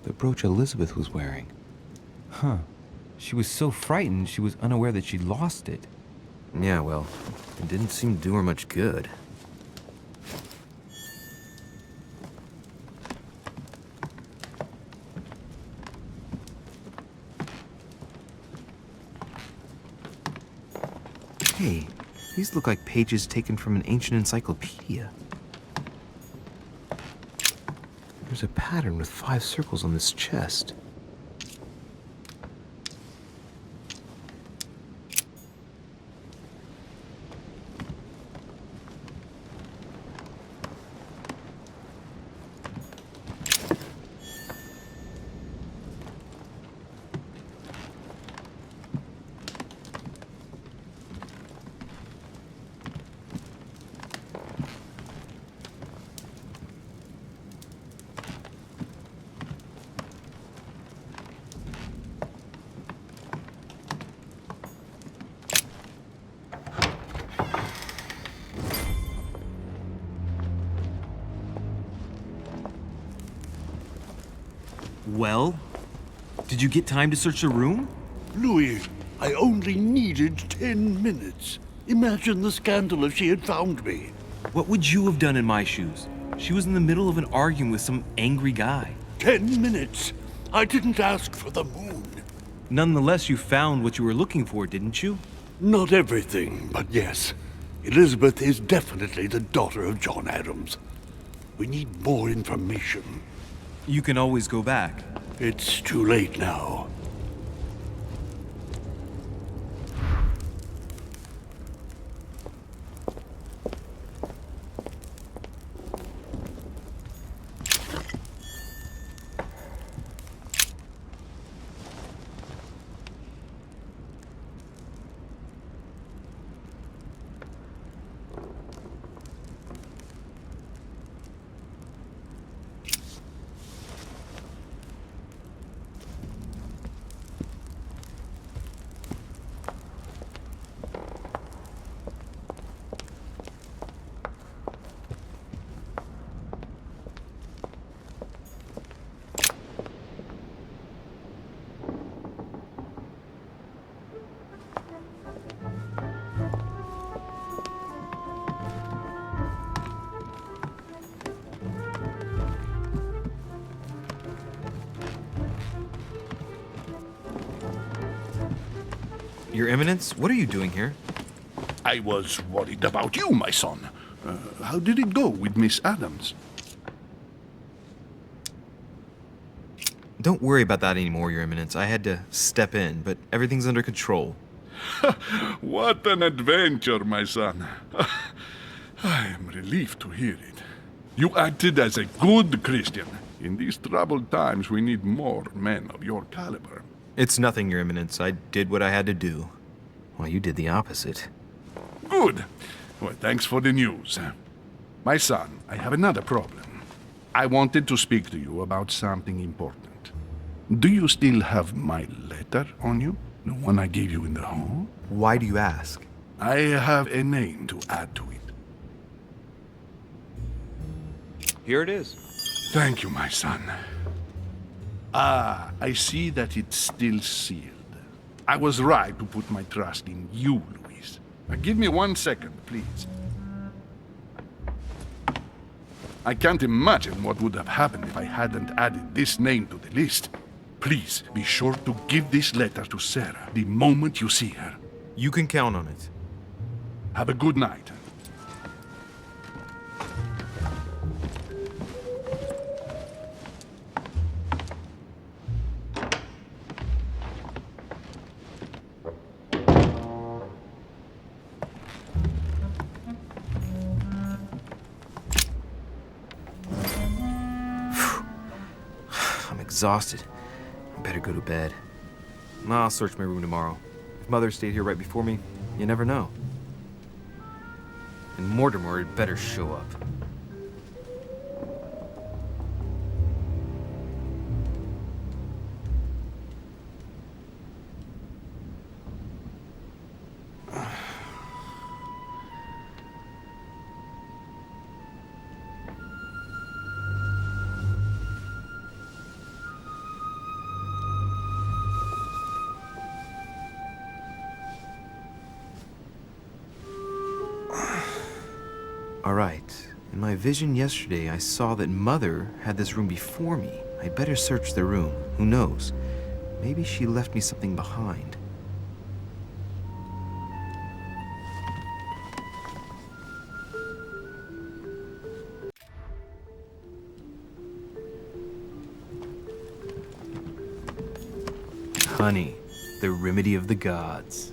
The brooch Elizabeth was wearing. Huh. She was so frightened she was unaware that she'd lost it.
Yeah, well, it didn't seem to do her much good. Hey, these look like pages taken from an ancient encyclopedia. There's a pattern with 5 circles on this chest.
Well, did you get time to search the room?
Louis, I only needed 10 minutes. Imagine the scandal if she had found me.
What would you have done in my shoes? She was in the middle of an argument with some angry guy.
10 minutes? I didn't ask for the moon.
Nonetheless, you found what you were looking for, didn't you?
Not everything, but yes. Elizabeth is definitely the daughter of John Adams. We need more information.
You can always go back.
It's too late now.
Your Eminence, what are you doing here?
I was worried about you, my son. How did it go with Miss Adams?
Don't worry about that anymore, Your Eminence. I had to step in, but everything's under control.
What an adventure, my son. I am relieved to hear it. You acted as a good Christian. In these troubled times, we need more men of your caliber.
It's nothing, Your Eminence. I did what I had to do. Well, you did the opposite.
Good. Well, thanks for the news. My son, I have another problem. I wanted to speak to you about something important. Do you still have my letter on you? The one I gave you in the hall?
Why do you ask?
I have a name to add to it.
Here it is.
Thank you, my son. Ah, I see that it's still sealed. I was right to put my trust in you, Louise. Now, give me 1 second, please. I can't imagine what would have happened if I hadn't added this name to the list. Please, be sure to give this letter to Sarah the moment you see her.
You can count on it.
Have a good night.
exhausted. I better go to bed. I'll search my room tomorrow. If Mother stayed here right before me, you never know. And Mortimer had better show up. Alright, in my vision yesterday, I saw that Mother had this room before me. I better search the room. Who knows? Maybe she left me something behind. Honey, the remedy of the gods.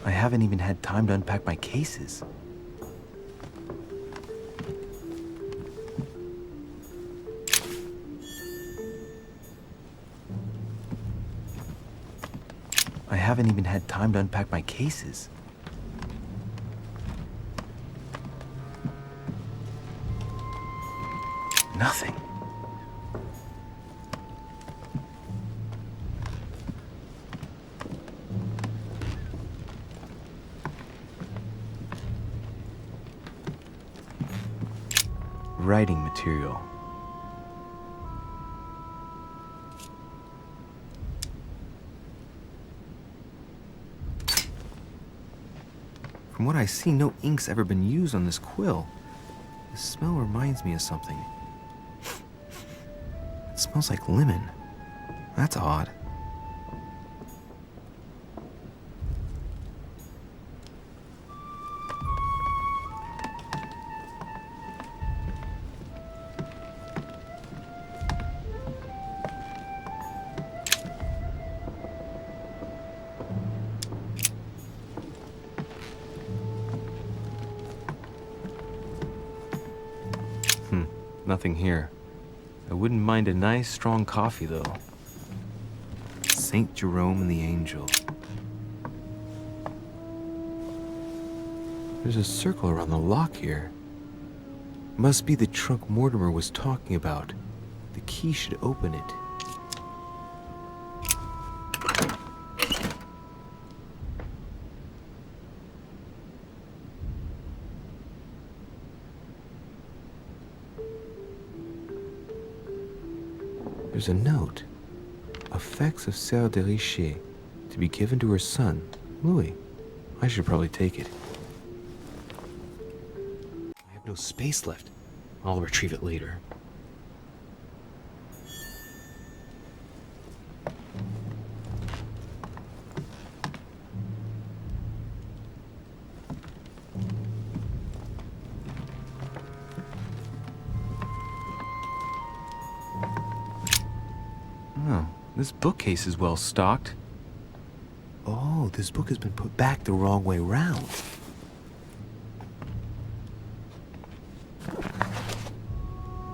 I haven't even had time to unpack my cases. I haven't even had time to unpack my cases. Nothing. Writing material. From what I see, no ink's ever been used on this quill. The smell reminds me of something. It smells like lemon. That's odd. Nothing here. I wouldn't mind a nice, strong coffee, though. Saint Jerome and the Angel. There's a circle around the lock here. Must be the trunk Mortimer was talking about. The key should open it. There's a note. Effects of Sœur de Richer, to be given to her son, Louis. I should probably take it. I have no space left. I'll retrieve it later. This bookcase is well stocked. Oh, this book has been put back the wrong way round.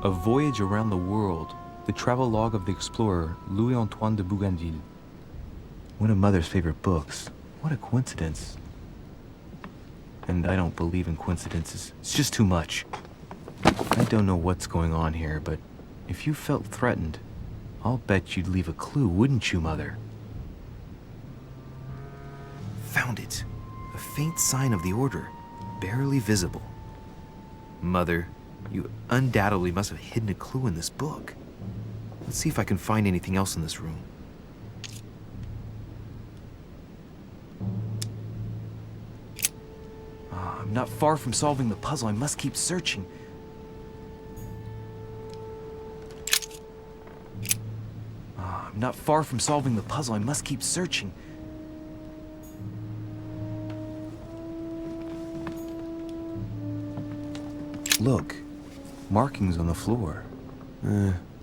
A Voyage Around the World, the travelogue of the explorer Louis-Antoine de Bougainville. One of Mother's favorite books. What a coincidence. And I don't believe in coincidences. It's just too much. I don't know what's going on here, but if you felt threatened, I'll bet you'd leave a clue, wouldn't you, Mother? Found it. A faint sign of the order, barely visible. Mother, you undoubtedly must have hidden a clue in this book. Let's see if I can find anything else in this room. I'm not far from solving the puzzle. I must keep searching. I'm not far from solving the puzzle. I must keep searching. Look, markings on the floor.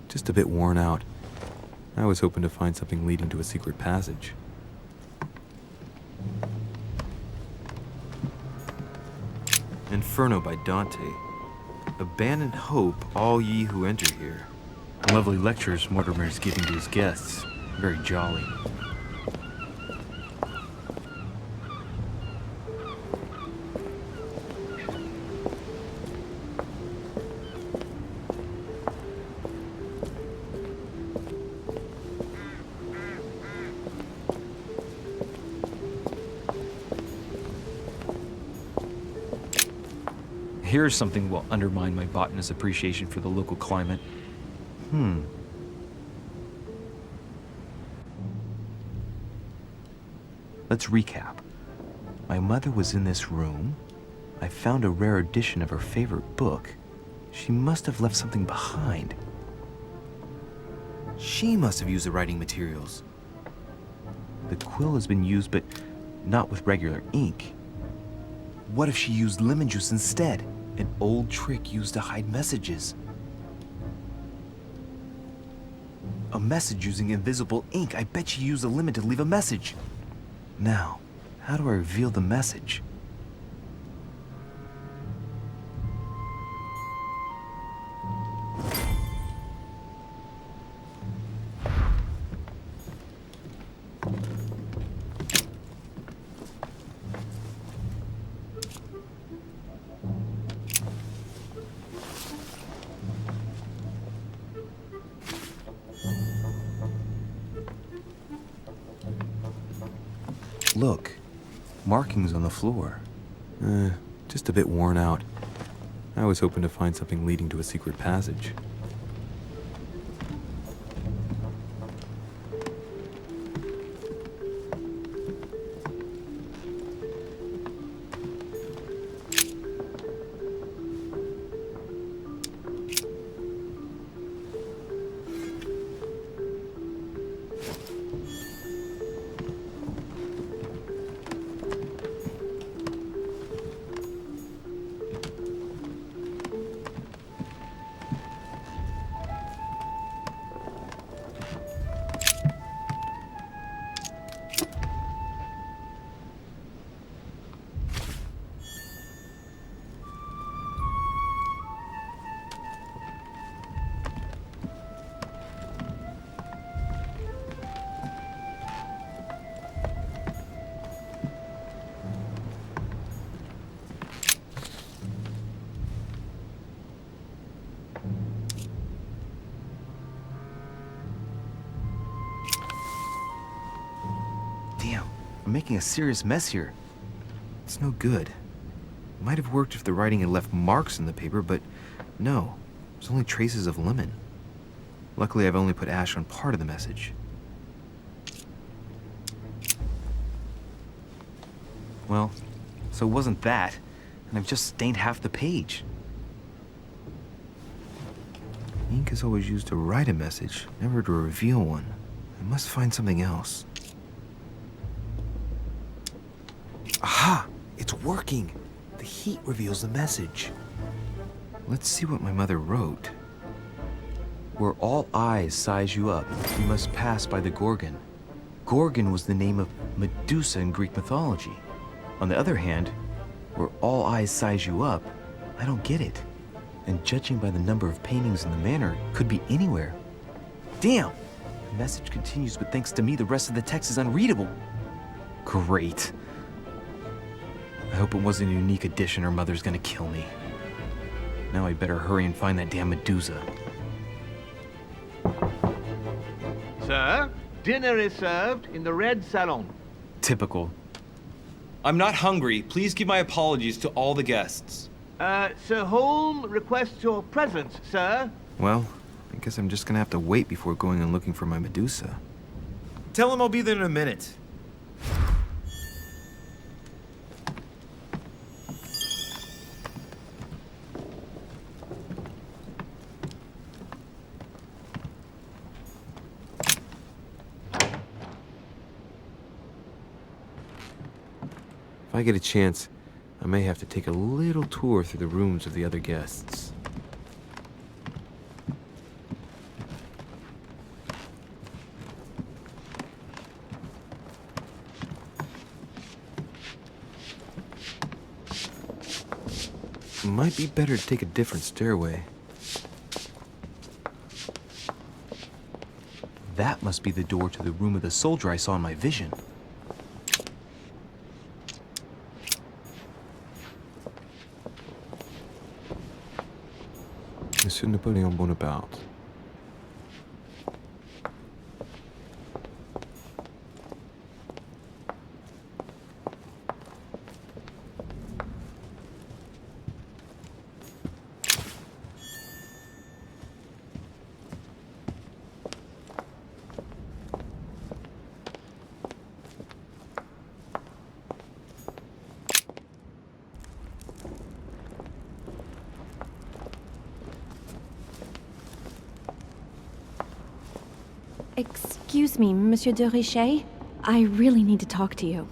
Just a bit worn out. I was hoping to find something leading to a secret passage. Inferno by Dante. Abandon hope, all ye who enter here. Lovely lectures Mortimer is giving to his guests. Very jolly. Here's something will undermine my botanist's appreciation for the local climate. Let's recap. My mother was in this room. I found a rare edition of her favorite book. She must have left something behind. She must have used the writing materials. The quill has been used, but not with regular ink. What if she used lemon juice instead? An old trick used to hide messages. A message using invisible ink. I bet she used a lemon to leave a message. Now, how do I reveal the message? Look, markings on the floor. Just a bit worn out. I was hoping to find something leading to a secret passage. Damn, I'm making a serious mess here. It's no good. It might have worked if the writing had left marks in the paper, but no, there's only traces of lemon. Luckily, I've only put ash on part of the message. Well, so it wasn't that, and I've just stained half the page. Ink is always used to write a message, never to reveal one. I must find something else. Aha! It's working! The heat reveals the message. Let's see what my mother wrote. Where all eyes size you up, you must pass by the Gorgon. Gorgon was the name of Medusa in Greek mythology. On the other hand, where all eyes size you up, I don't get it. And judging by the number of paintings in the manor, it could be anywhere. Damn! The message continues, but thanks to me, the rest of the text is unreadable. Great. I hope it wasn't a unique edition or Mother's gonna kill me. Now I better hurry and find that damn Medusa.
Sir, dinner is served in the red salon.
Typical. I'm not hungry. Please give my apologies to all the guests.
Sir Holm requests your presence, sir.
Well, I guess I'm just gonna have to wait before going and looking for my Medusa.
Tell him I'll be there in a minute.
If I get a chance, I may have to take a little tour through the rooms of the other guests. Might be better to take a different stairway. That must be the door to the room of the soldier I saw in my vision. Monsieur Napoleon Bonaparte.
Excuse me, Monsieur de Richet. I really need to talk to you.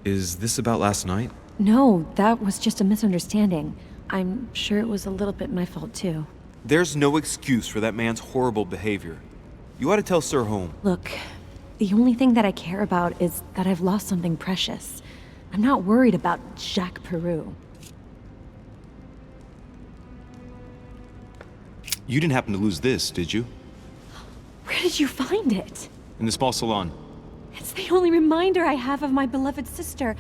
Is this about last night?
No, that was just a misunderstanding. I'm sure it was a little bit my fault, too.
There's no excuse for that man's horrible behavior. You ought to tell Sir Home.
Look, the only thing that I care about is that I've lost something precious. I'm not worried about Jacques Peru.
You didn't happen to lose this, did you?
Where did you find it?
In the small salon.
It's the only reminder I have of my beloved sister.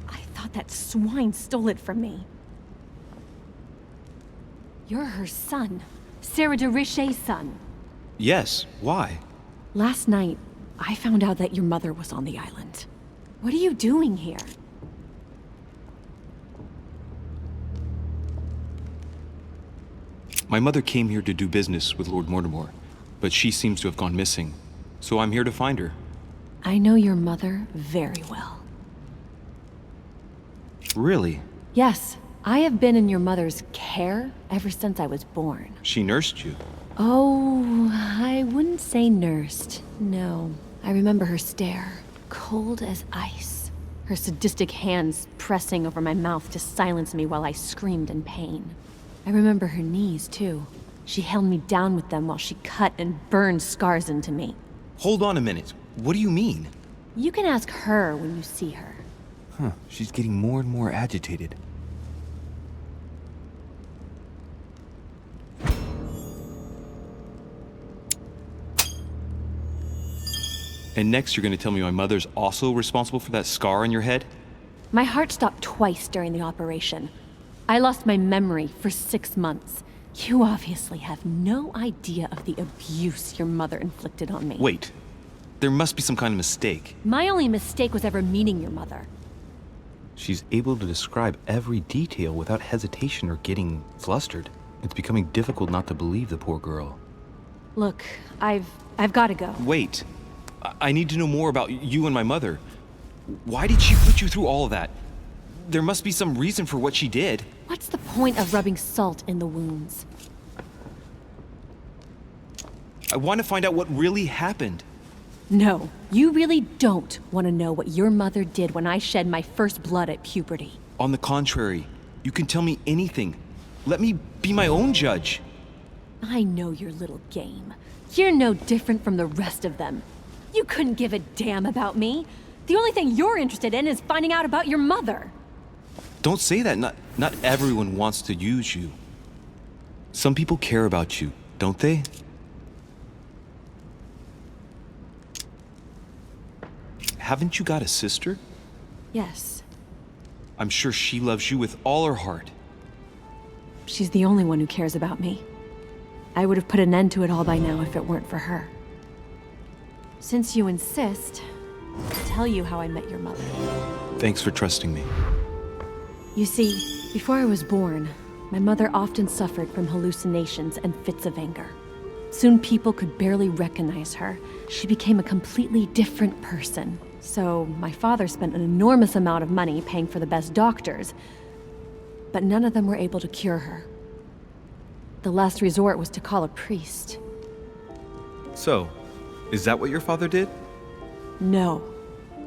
I thought that swine stole it from me. You're her son. Sarah de Richet's son.
Yes, why?
Last night, I found out that your mother was on the island. What are you doing here?
My mother came here to do business with Lord Mortimer, but she seems to have gone missing. So I'm here to find her.
I know your mother very well.
Really?
Yes, I have been in your mother's care ever since I was born.
She nursed you.
Oh, I wouldn't say nursed. No. I remember her stare, cold as ice. Her sadistic hands pressing over my mouth to silence me while I screamed in pain. I remember her knees, too. She held me down with them while she cut and burned scars into me.
Hold on a minute. What do you mean?
You can ask her when you see her.
Huh, she's getting more and more agitated. And next you're gonna tell me my mother's also responsible for that scar on your head?
My heart stopped twice during the operation. I lost my memory for 6 months. You obviously have no idea of the abuse your mother inflicted on me.
Wait. There must be some kind of mistake.
My only mistake was ever meeting your mother.
She's able to describe every detail without hesitation or getting flustered. It's becoming difficult not to believe the poor girl.
Look, I've got to go.
Wait. I need to know more about you and my mother. Why did she put you through all of that? There must be some reason for what she did.
What's the point of rubbing salt in the wounds?
I want to find out what really happened.
No, you really don't want to know what your mother did when I shed my first blood at puberty.
On the contrary, you can tell me anything. Let me be my own judge.
I know your little game. You're no different from the rest of them. You couldn't give a damn about me. The only thing you're interested in is finding out about your mother.
Don't say that. Not everyone wants to use you. Some people care about you, don't they? Haven't you got a sister?
Yes.
I'm sure she loves you with all her heart.
She's the only one who cares about me. I would have put an end to it all by now if it weren't for her. Since you insist, I'll tell you how I met your mother.
Thanks for trusting me.
You see, before I was born, my mother often suffered from hallucinations and fits of anger. Soon people could barely recognize her. She became a completely different person. So my father spent an enormous amount of money paying for the best doctors, but none of them were able to cure her. The last resort was to call a priest.
So, is that what your father did?
No.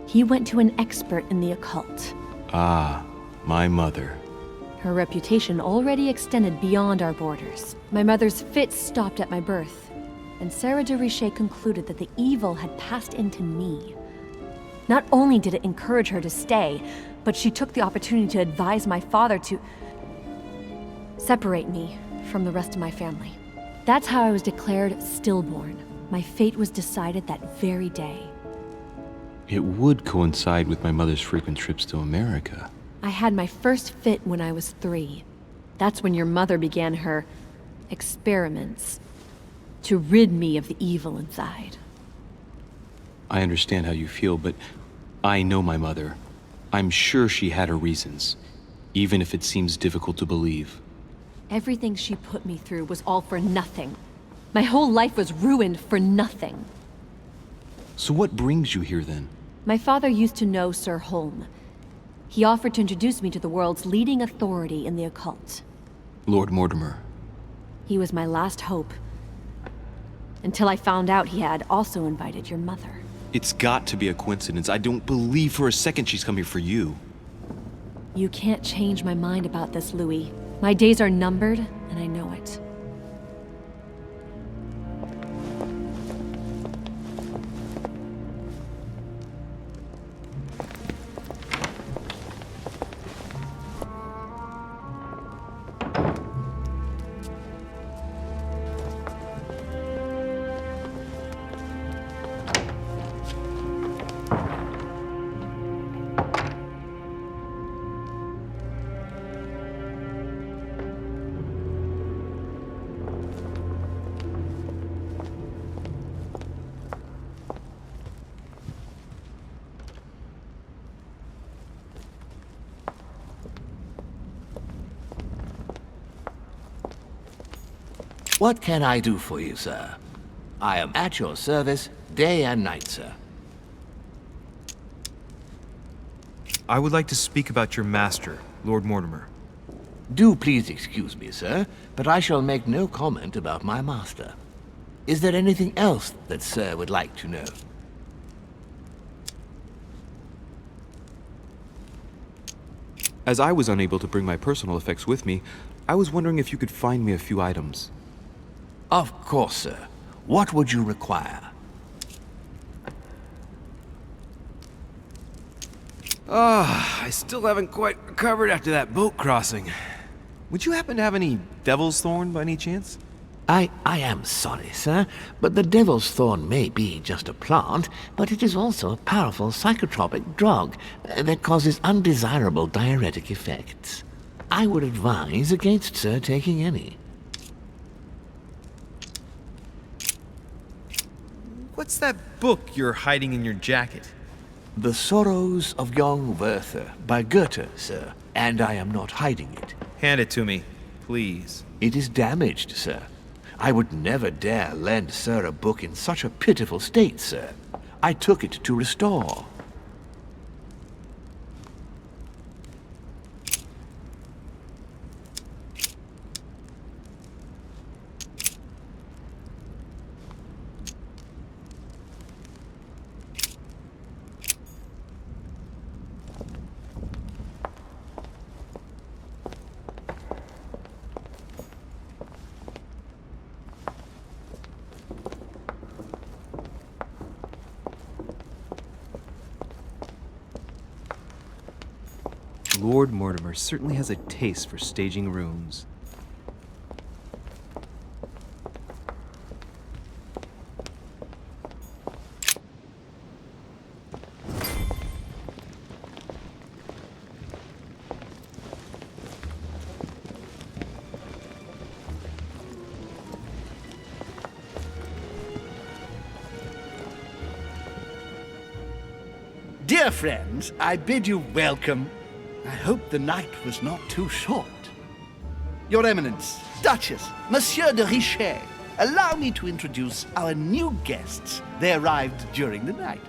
He went to an expert in the occult.
Ah, my mother.
Her reputation already extended beyond our borders. My mother's fits stopped at my birth, and Sarah de Richet concluded that the evil had passed into me. Not only did it encourage her to stay, but she took the opportunity to advise my father to... Separate me from the rest of my family. That's how I was declared stillborn. My fate was decided that very day.
It would coincide with my mother's frequent trips to America.
I had my first fit when I was 3. That's when your mother began her experiments to rid me of the evil inside.
I understand how you feel, but I know my mother. I'm sure she had her reasons, even if it seems difficult to believe.
Everything she put me through was all for nothing. My whole life was ruined for nothing.
So what brings you here then?
My father used to know Sir Holm. He offered to introduce me to the world's leading authority in the occult.
Lord Mortimer.
He was my last hope. Until I found out he had also invited your mother.
It's got to be a coincidence. I don't believe for a second she's come here for you.
You can't change my mind about this, Louis. My days are numbered, and I know it.
What can I do for you, sir? I am at your service, day and night, sir.
I would like to speak about your master, Lord Mortimer.
Do please excuse me, sir, but I shall make no comment about my master. Is there anything else that sir would like to know?
As I was unable to bring my personal effects with me, I was wondering if you could find me a few items.
Of course, sir. What would you require?
I still haven't quite recovered after that boat crossing. Would you happen to have any devil's thorn by any chance?
I am sorry, sir, but the devil's thorn may be just a plant, but it is also a powerful psychotropic drug that causes undesirable diuretic effects. I would advise against sir taking any.
What's that book you're hiding in your jacket?
The Sorrows of Young Werther by Goethe, sir, and I am not hiding it.
Hand it to me, please.
It is damaged, sir. I would never dare lend sir a book in such a pitiful state, sir. I took it to restore.
Lord Mortimer certainly has a taste for staging rooms.
Dear friends, I bid you welcome. I hope the night was not too short. Your Eminence, Duchess, Monsieur de Richet, allow me to introduce our new guests. They arrived during the night.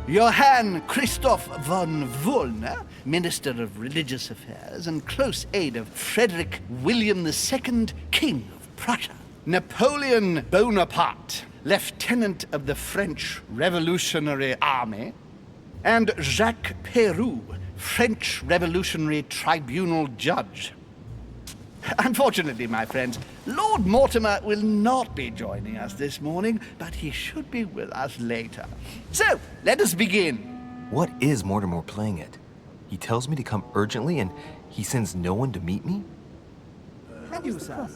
Johann Christoph von Wollner, Minister of Religious Affairs and close aide of Frederick William II, King of Prussia. Napoleon Bonaparte, Lieutenant of the French Revolutionary Army. And Jacques Peroux, French Revolutionary Tribunal Judge. Unfortunately, my friends, Lord Mortimer will not be joining us this morning, but he should be with us later. So, let us begin.
What is Mortimer playing at? He tells me to come urgently and he sends no one to meet me?
Thank you, sir.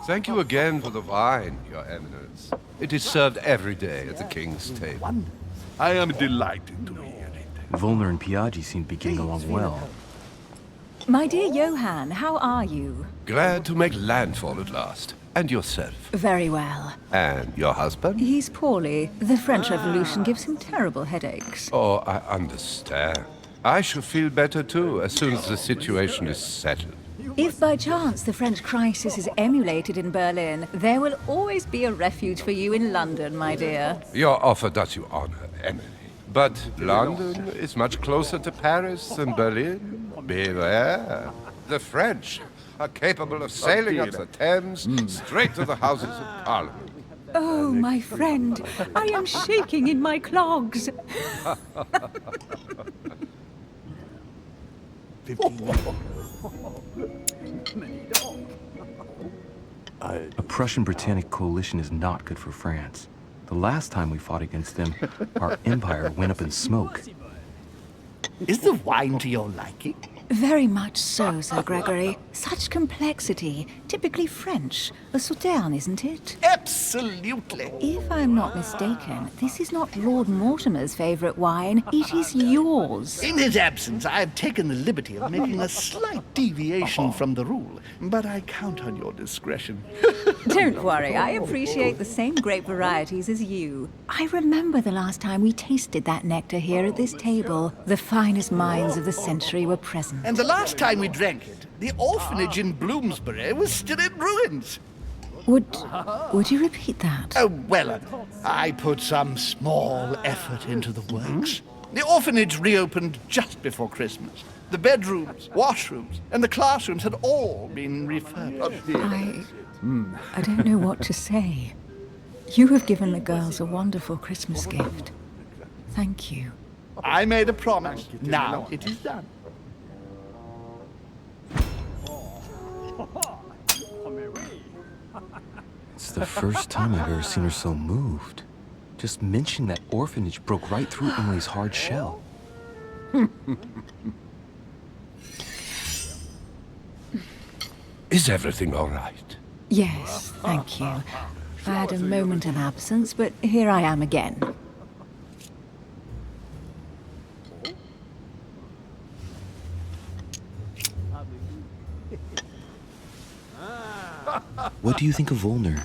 Thank you again for the wine, Your Eminence. It is served every day at the king's table.
I am delighted to hear it.
Volner and Piaggi seem to be getting along well.
My dear Johann, how are you?
Glad to make landfall at last. And yourself?
Very well.
And your husband?
He's poorly. The French Revolution gives him terrible headaches.
Oh, I understand. I shall feel better too, as soon as the situation is settled.
If by chance the French crisis is emulated in Berlin, there will always be a refuge for you in London, my dear.
Your offer does you honor, Emily. But London is much closer to Paris than Berlin. Beware. The French are capable of sailing up the Thames straight to the Houses of Parliament.
Oh, my friend, I am shaking in my clogs.
A Prussian-Britannic coalition is not good for France. The last time we fought against them, our empire went up in smoke.
Is the wine to your liking?
Very much so, Sir Gregory. Such complexity. Typically French. A Sauterne, isn't it?
Absolutely.
If I'm not mistaken, this is not Lord Mortimer's favorite wine. It is yours.
In his absence, I have taken the liberty of making a slight deviation from the rule, but I count on your discretion.
Don't worry, I appreciate the same grape varieties as you. I remember the last time we tasted that nectar here at this table. The finest minds of the century were present.
And the last time we drank it, the orphanage in Bloomsbury was still in ruins.
Would you repeat that?
Oh, well, I put some small effort into the works. The orphanage reopened just before Christmas. The bedrooms, washrooms, and the classrooms had all been refurbished.
I don't know what to say. You have given the girls a wonderful Christmas gift. Thank you.
I made a promise. Now it is done.
It's the first time I've ever seen her so moved. Just mentioning that orphanage broke right through Emily's hard shell.
Is everything all right?
Yes, thank you. I had a moment of absence, but here I am again.
What do you think of Volner?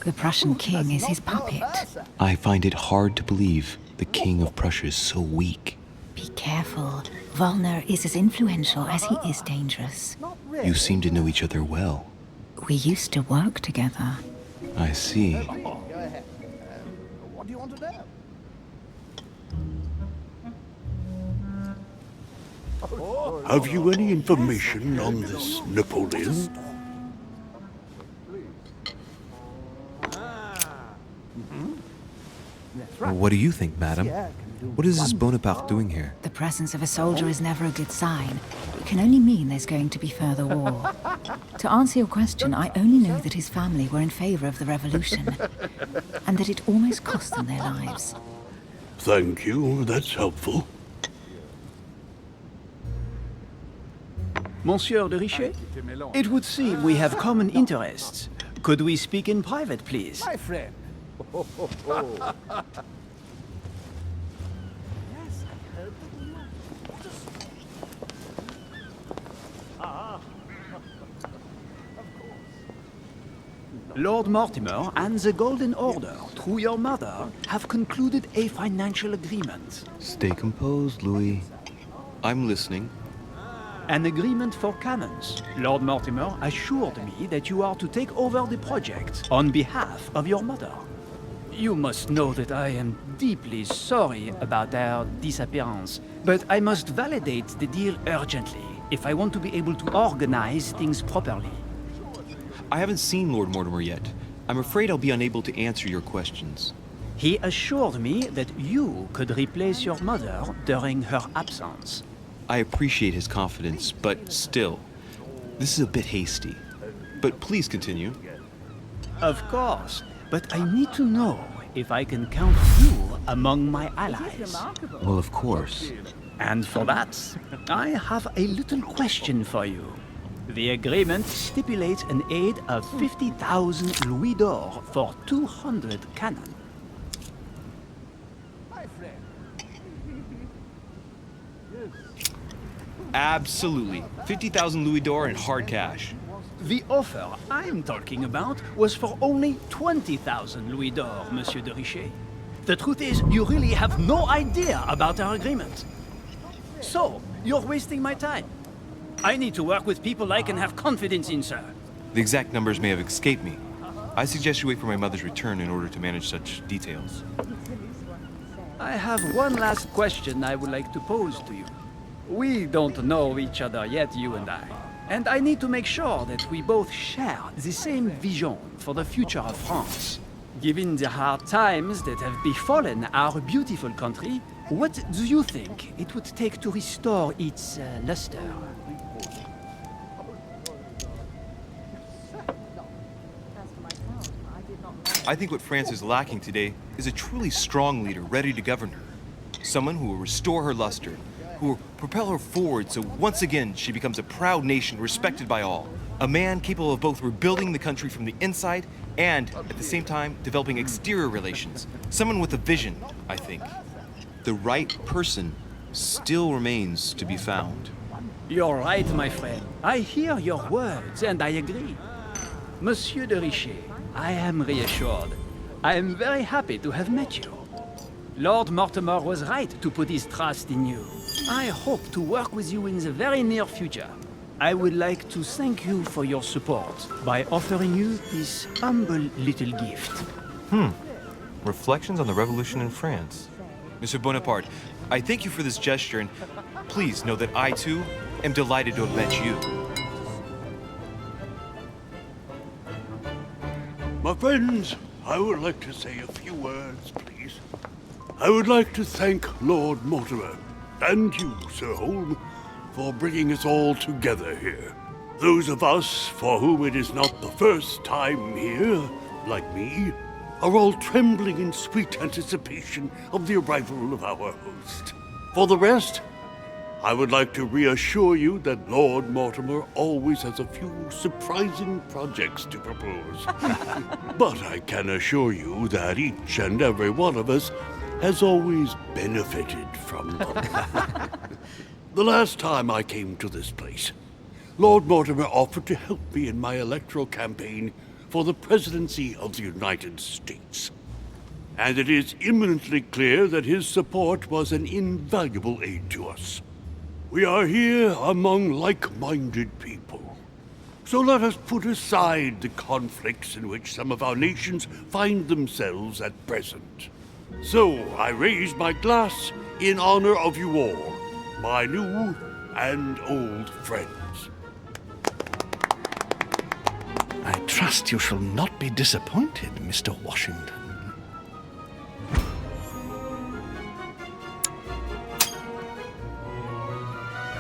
The Prussian king is his puppet.
I find it hard to believe the king of Prussia is so weak.
Be careful. Volner is as influential as he is dangerous.
You seem to know each other well.
We used to work together.
I see.
What do you want to know?
Have you any information on this Napoleon?
What do you think, madam? What is this Bonaparte doing here?
The presence of a soldier is never a good sign. It can only mean there's going to be further war. To answer your question, I only know that his family were in favor of the revolution, and that it almost cost them their lives.
Thank you, that's helpful.
Monsieur de Richet? It would seem we have common interests. Could we speak in private, please?
My friend.
Lord Mortimer and the Golden Order, through your mother, have concluded a financial agreement.
Stay composed, Louis. I'm listening.
An agreement for cannons. Lord Mortimer assured me that you are to take over the project on behalf of your mother. You must know that I am deeply sorry about their disappearance, but I must validate the deal urgently if I want to be able to organize things properly.
I haven't seen Lord Mortimer yet. I'm afraid I'll be unable to answer your questions.
He assured me that you could replace your mother during her absence.
I appreciate his confidence, but still, this is a bit hasty. But please continue.
Of course, but I need to know if I can count you among my allies.
Well, of course.
And for that, I have a little question for you. The agreement stipulates an aid of 50,000 louis d'or for 200 cannon.
Absolutely. 50,000 louis d'or in hard cash.
The offer I'm talking about was for only 20,000 louis d'or, Monsieur de Richet. The truth is, you really have no idea about our agreement. So, you're wasting my time. I need to work with people I can have confidence in, sir.
The exact numbers may have escaped me. I suggest you wait for my mother's return in order to manage such details.
I have one last question I would like to pose to you. We don't know each other yet, you and I need to make sure that we both share the same vision for the future of France. Given the hard times that have befallen our beautiful country, what do you think it would take to restore its luster?
I think what France is lacking today is a truly strong leader ready to govern her. Someone who will restore her luster, who will propel her forward so once again she becomes a proud nation respected by all. A man capable of both rebuilding the country from the inside and, at the same time, developing exterior relations. Someone with a vision, I think. The right person still remains to be found.
You're right, my friend. I hear your words, and I agree. Monsieur de Richet, I am reassured. I am very happy to have met you. Lord Mortimer was right to put his trust in you. I hope to work with you in the very near future. I would like to thank you for your support by offering you this humble little gift.
Reflections on the Revolution in France. Mr. Bonaparte, I thank you for this gesture, and please know that I, too, am delighted to have met you.
My friends, I would like to say a few words, please. I would like to thank Lord Mortimer, and you, Sir Holm, for bringing us all together here. Those of us for whom it is not the first time here, like me, are all trembling in sweet anticipation of the arrival of our host. For the rest, I would like to reassure you that Lord Mortimer always has a few surprising projects to propose. But I can assure you that each and every one of us has always benefited from them. The last time I came to this place, Lord Mortimer offered to help me in my electoral campaign for the presidency of the United States. And it is imminently clear that his support was an invaluable aid to us. We are here among like-minded people. So let us put aside the conflicts in which some of our nations find themselves at present. So I raise my glass in honor of you all, my new and old friends.
I trust you shall not be disappointed, Mr. Washington.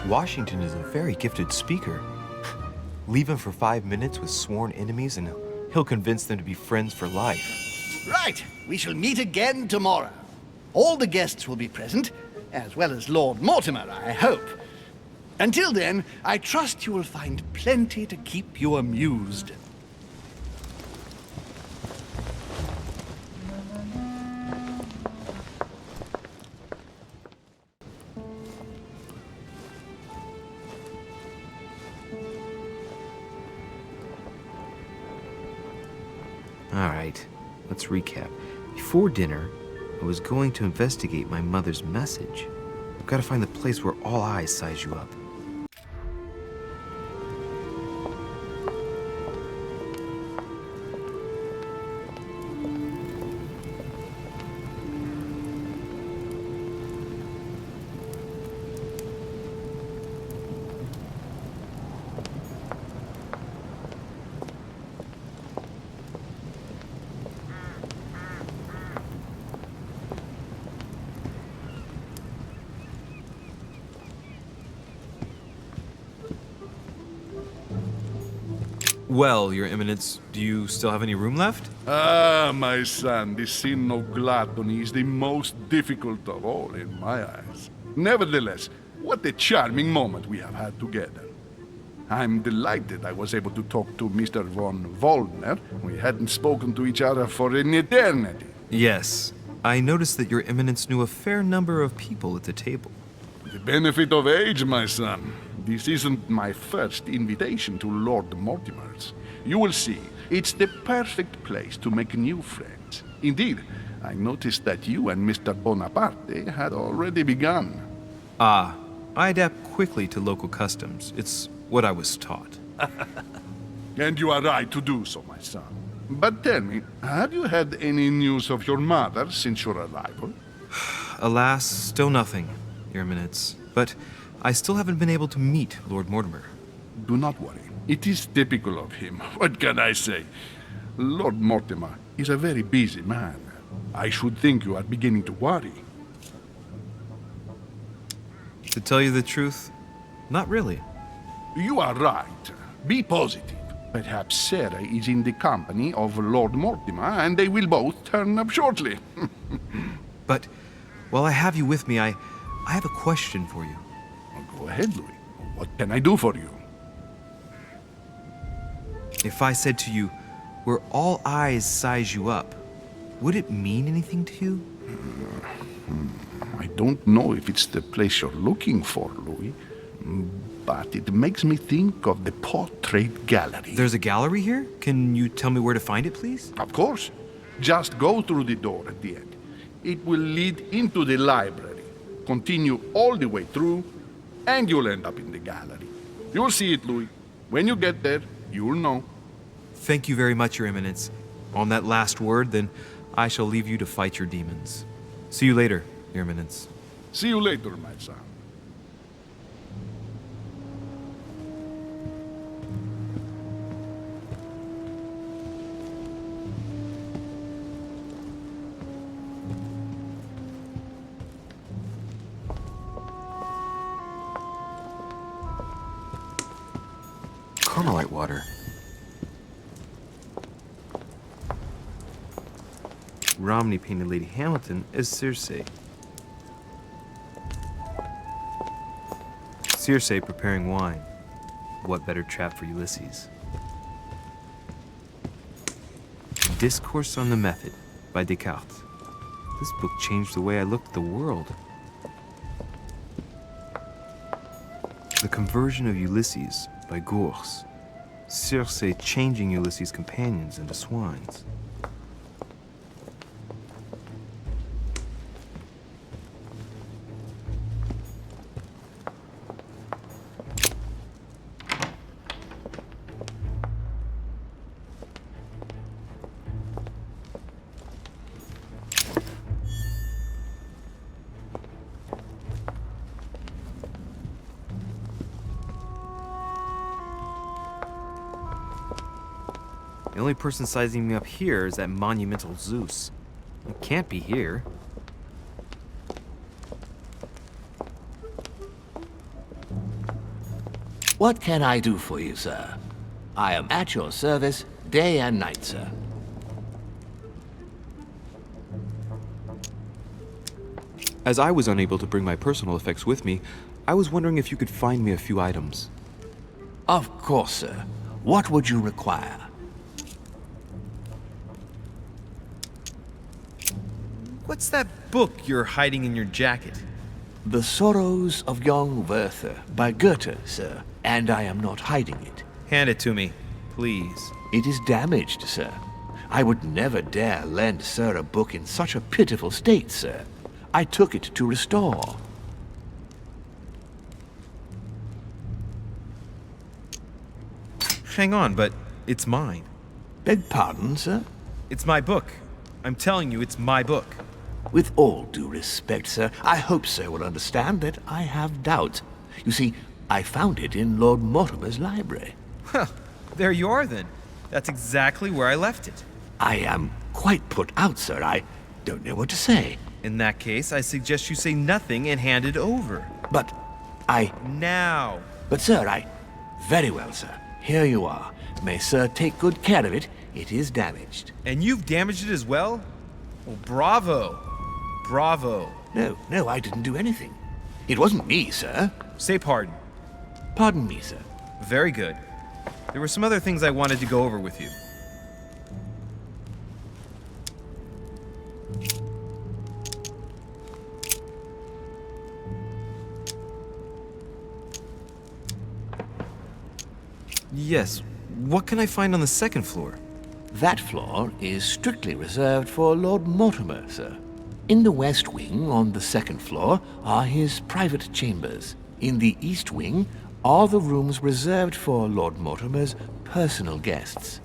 Washington is a very gifted speaker. Leave him for 5 minutes with sworn enemies and he'll convince them to be friends for life.
Right, we shall meet again tomorrow. All the guests will be present, as well as Lord Mortimer, I hope. Until then, I trust you will find plenty to keep you amused.
Alright, let's recap. Before dinner, I was going to investigate my mother's message. I've got to find the place where all eyes size you up.
Well, Your Eminence, do you still have any room left?
Ah, my son, the sin of gluttony is the most difficult of all in my eyes. Nevertheless, what a charming moment we have had together. I'm delighted I was able to talk to Mr. von Wollner. We hadn't spoken to each other for an eternity.
Yes, I noticed that Your Eminence knew a fair number of people at the table.
The benefit of age, my son. This isn't my first invitation to Lord Mortimer's. You will see, it's the perfect place to make new friends. Indeed, I noticed that you and Mr. Bonaparte had already begun.
Ah, I adapt quickly to local customs. It's what I was taught.
And you are right to do so, my son. But tell me, have you had any news of your mother since your arrival?
Alas, still nothing, Your Eminence. But I still haven't been able to meet Lord Mortimer.
Do not worry. It is typical of him. What can I say? Lord Mortimer is a very busy man. I should think you are beginning to worry.
To tell you the truth, not really.
You are right. Be positive. Perhaps Sarah is in the company of Lord Mortimer, and they will both turn up shortly.
But while I have you with me, I have a question for you.
Go ahead, Louis. What can I do for you?
If I said to you, where all eyes size you up, would it mean anything to you?
I don't know if it's the place you're looking for, Louis, but it makes me think of the portrait gallery.
There's a gallery here? Can you tell me where to find it, please?
Of course. Just go through the door at the end. It will lead into the library. Continue all the way through, and you'll end up in the gallery. You'll see it, Louis. When you get there, you'll know.
Thank you very much, Your Eminence. On that last word, then, I shall leave you to fight your demons. See you later, Your Eminence.
See you later, my son.
Carmelite water. Romney painted Lady Hamilton as Circe. Circe preparing wine. What better trap for Ulysses? Discourse on the Method by Descartes. This book changed the way I looked at the world. The Conversion of Ulysses by Gurs. Circe changing Ulysses' companions into swines. The only person sizing me up here is that monumental Zeus. It can't be here.
What can I do for you, sir? I am at your service day and night, sir.
As I was unable to bring my personal effects with me, I was wondering if you could find me a few items.
Of course, sir. What would you require?
What's that book you're hiding in your jacket?
The Sorrows of Young Werther by Goethe, sir. And I am not hiding it.
Hand it to me, please.
It is damaged, sir. I would never dare lend sir a book in such a pitiful state, sir. I took it to restore.
Hang on, but it's mine.
Beg pardon, sir?
It's my book. I'm telling you, it's my book.
With all due respect, sir, I hope sir will understand that I have doubts. You see, I found it in Lord Mortimer's library.
Huh, there you are then. That's exactly where I left it.
I am quite put out, sir. I don't know what to say.
In that case, I suggest you say nothing and hand it over.
But I...
Now!
But sir, I... Very well, sir. Here you are. May sir take good care of it. It is damaged.
And you've damaged it as well? Well, bravo. Bravo.
No, I didn't do anything. It wasn't me, sir.
Say pardon.
Pardon me, sir.
Very good. There were some other things I wanted to go over with you. Yes. What can I find on the second floor?
That floor is strictly reserved for Lord Mortimer, sir. In the west wing, on the second floor, are his private chambers. In the east wing are the rooms reserved for Lord Mortimer's personal guests.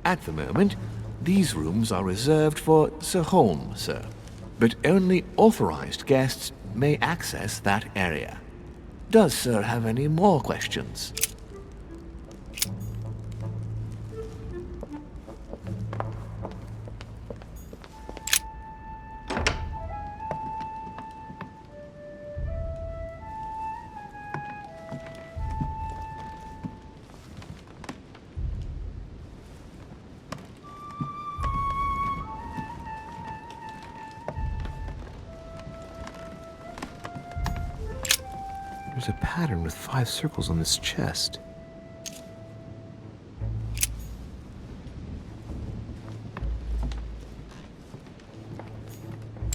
At the moment, these rooms are reserved for Sir Holm, sir. But only authorized guests may access that area. Does Sir have any more questions?
There's a pattern with 5 circles on this chest.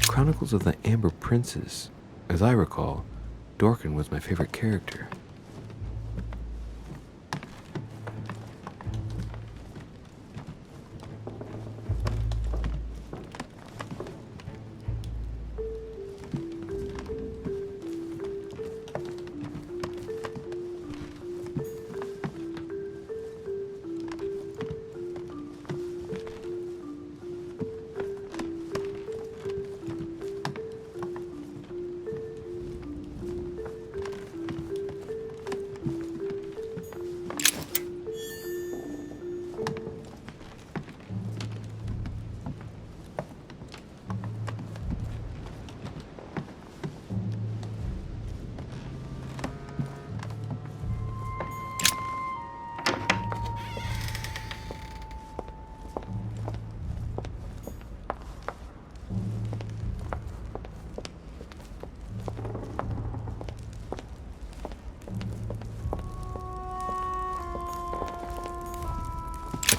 Chronicles of the Amber Princes. As I recall, Dorkin was my favorite character.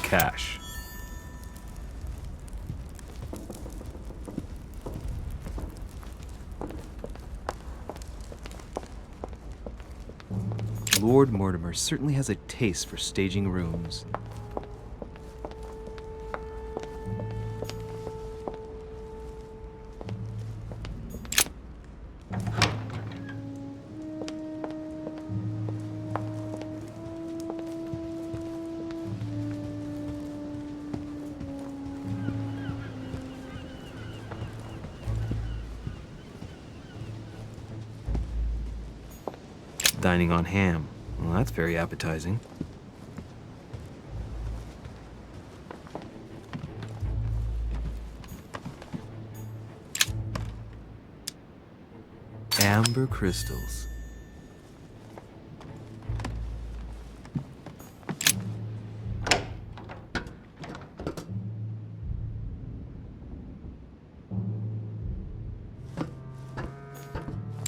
Cash.
Lord Mortimer certainly has a taste for staging rooms. Dining on ham. Well, that's very appetizing. Amber crystals.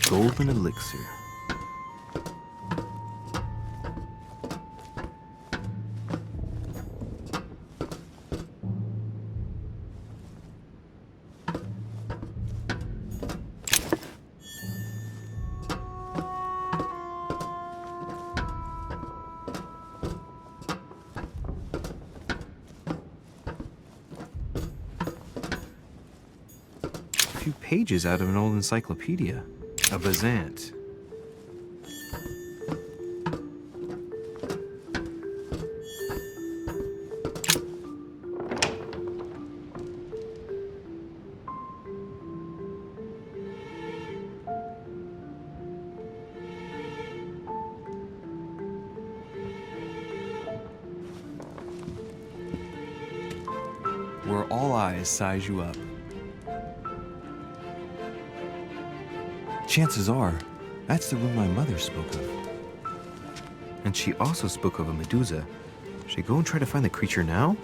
Golden elixir. Pages out of an old encyclopedia. A Bazant. Where all eyes size you up. Chances are, that's the room my mother spoke of. And she also spoke of a Medusa. Should I go and try to find the creature now?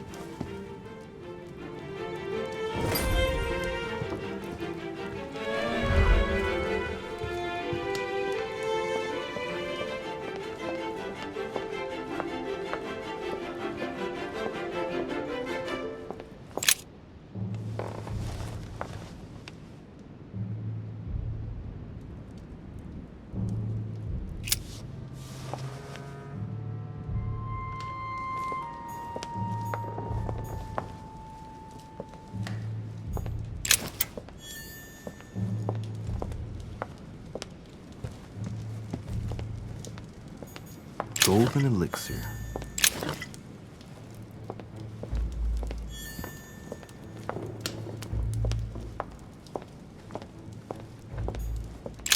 golden elixir.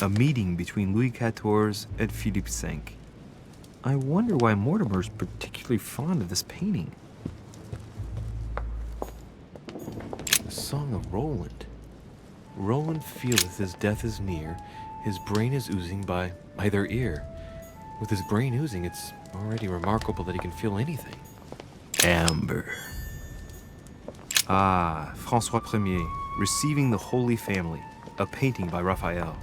A meeting between Louis XIV and Philippe V. I wonder why Mortimer's particularly fond of this painting. The Song of Roland. Roland feeleth his death is near, his brain is oozing by either ear. With his brain oozing, it's already remarkable that he can feel anything. Amber. Ah, François Ier, Receiving the Holy Family, a painting by Raphael.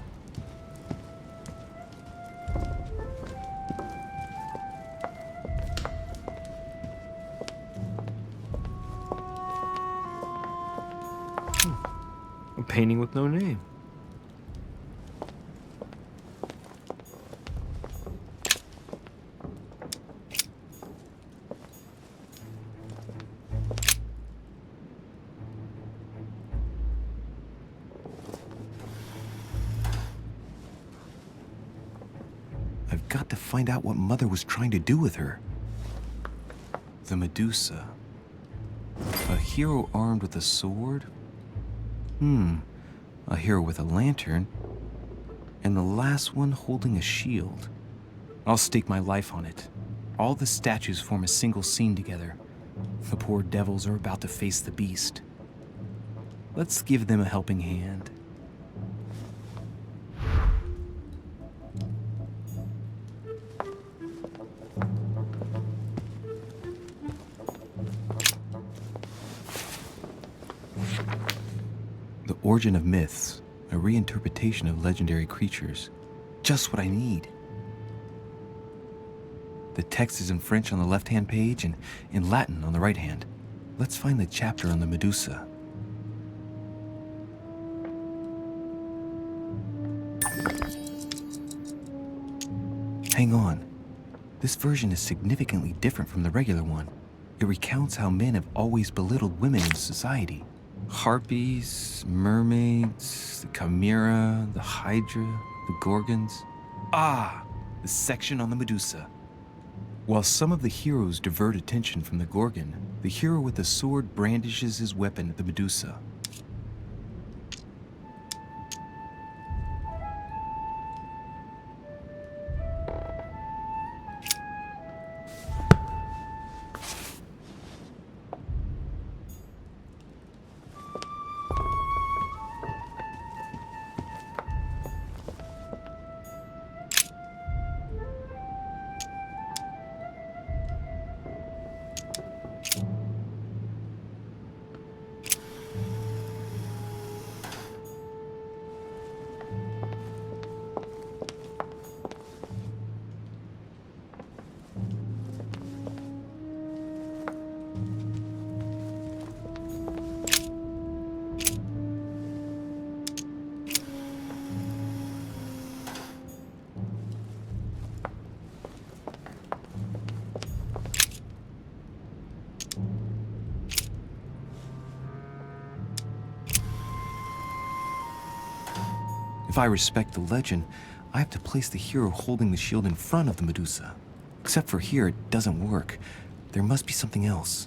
A painting with no name. I've got to find out what Mother was trying to do with her. The Medusa. A hero armed with a sword? A hero with a lantern. And the last one holding a shield. I'll stake my life on it. All the statues form a single scene together. The poor devils are about to face the beast. Let's give them a helping hand. The Origin of Myths, a reinterpretation of legendary creatures. Just what I need. The text is in French on the left-hand page and in Latin on the right hand. Let's find the chapter on the Medusa. Hang on. This version is significantly different from the regular one. It recounts how men have always belittled women in society. Harpies, mermaids, the chimera, the hydra, the gorgons. Ah, the section on the Medusa. While some of the heroes divert attention from the Gorgon, the hero with the sword brandishes his weapon at the Medusa. If I respect the legend, I have to place the hero holding the shield in front of the Medusa. Except for here, it doesn't work. There must be something else.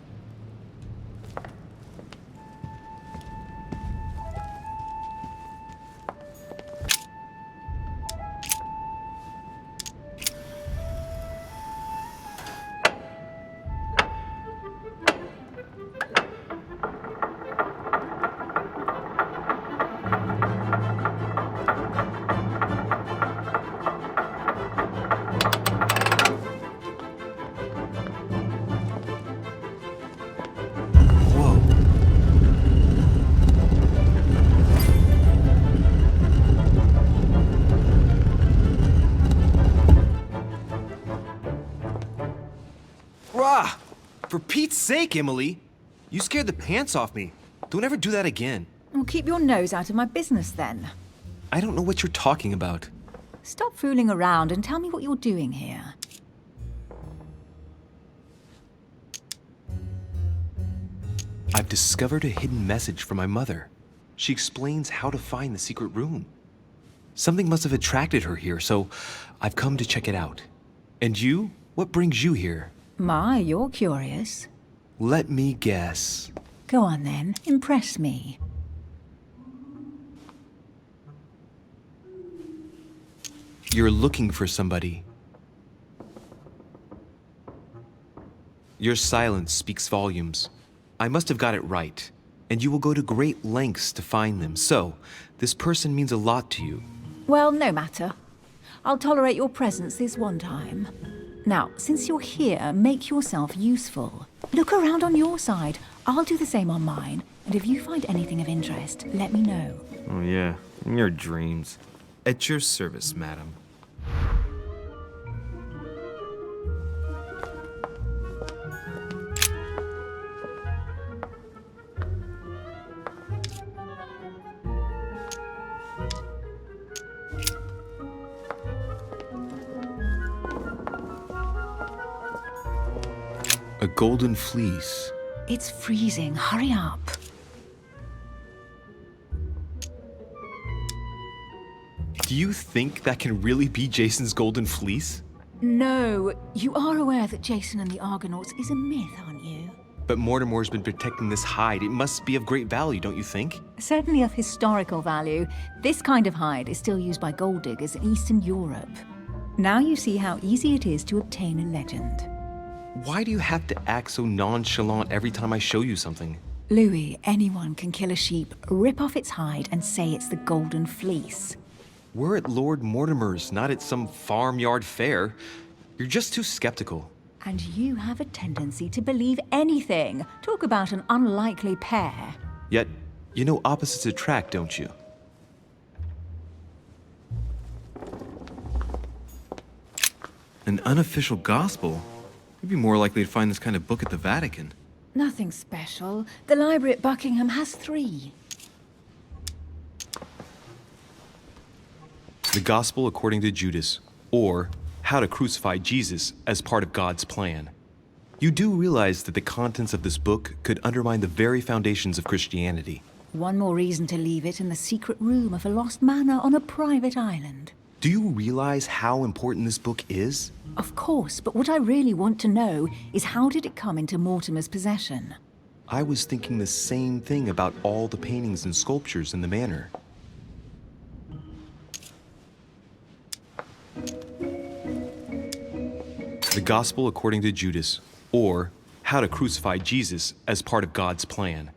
Rah! For Pete's sake, Emily! You scared the pants off me. Don't ever do that again.
Well, keep your nose out of my business then.
I don't know what you're talking about.
Stop fooling around and tell me what you're doing here.
I've discovered a hidden message from my mother. She explains how to find the secret room. Something must have attracted her here, so I've come to check it out. And you?
what brings you here?
My, you're curious.
Let me guess.
Go on then, impress me.
You're looking for somebody. Your silence speaks volumes. I must have got it right, and you will go to great lengths to find them. So, this person means a lot to you.
Well, no matter. I'll tolerate your presence this one time. Now, since you're here, make yourself useful. Look around on your side. I'll do the same on mine. And if you find anything of interest, let me know.
Oh, yeah. In your dreams.
At your service, madam. A golden fleece.
It's freezing. Hurry up.
Do you think that can really be Jason's golden fleece?
No, you are aware that Jason and the Argonauts is a myth, aren't you?
But Mortimer's been protecting this hide. It must be of great value, don't you think?
Certainly of historical value. This kind of hide is still used by gold diggers in Eastern Europe. Now you see how easy it is to obtain a legend.
Why do you have to act so nonchalant every time I show you something?
Louis, anyone can kill a sheep, rip off its hide, and say it's the Golden Fleece.
We're at Lord Mortimer's, not at some farmyard fair. You're just too skeptical.
And you have a tendency to believe anything. Talk about an unlikely pair.
Yet, you know opposites attract, don't you? An unofficial gospel? You'd be more likely to find this kind of book at the Vatican.
Nothing special. The library at Buckingham has 3.
The Gospel According to Judas, or How to Crucify Jesus as Part of God's Plan. You do realize that the contents of this book could undermine the very foundations of Christianity.
One more reason to leave it in the secret room of a lost manor on a private island.
Do you realize how important this book is?
Of course, but what I really want to know is how did it come into Mortimer's possession?
I was thinking the same thing about all the paintings and sculptures in the manor. The Gospel According to Judas, or How to Crucify Jesus as Part of God's Plan.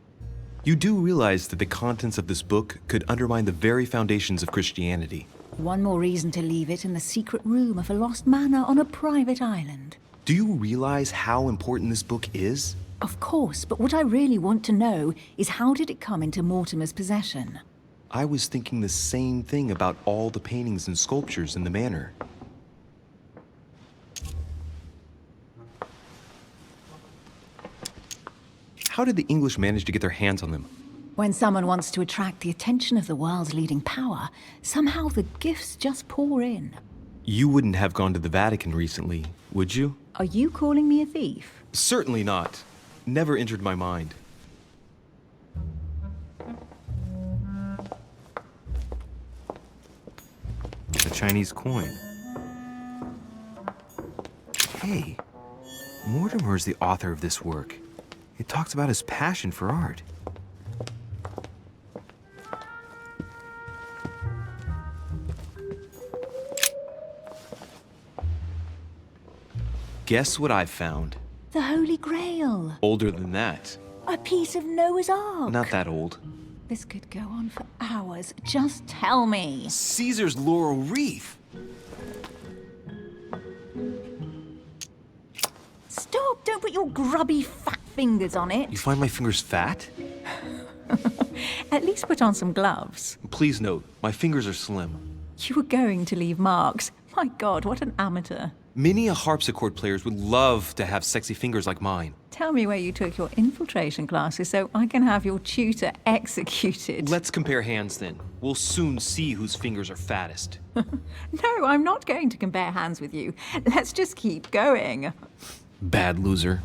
You do realize that the contents of this book could undermine the very foundations of Christianity.
One more reason to leave it in the secret room of a lost manor on a private island.
Do you realize how important this book is?
Of course, but what I really want to know is how did it come into Mortimer's possession?
I was thinking the same thing about all the paintings and sculptures in the manor. How did the English manage to get their hands on them?
When someone wants to attract the attention of the world's leading power, somehow the gifts just pour in.
You wouldn't have gone to the Vatican recently, would you?
Are you calling me a thief?
Certainly not. Never entered my mind.
A Chinese coin.
Hey, Mortimer's the author of this work. It talks about his passion for art. Guess what I found?
The Holy Grail.
Older than that.
A piece of Noah's Ark.
Not that old.
This could go on for hours. Just tell me.
Caesar's laurel wreath.
Stop! Don't put your grubby fat fingers on it.
You find my fingers fat?
At least put on some gloves.
Please note, my fingers are slim.
You were going to leave marks. My God, what an amateur.
Many a harpsichord players would love to have sexy fingers like mine.
Tell me where you took your infiltration classes so I can have your tutor executed.
Let's compare hands then. We'll soon see whose fingers are fattest.
No, I'm not going to compare hands with you. Let's just keep going.
Bad loser.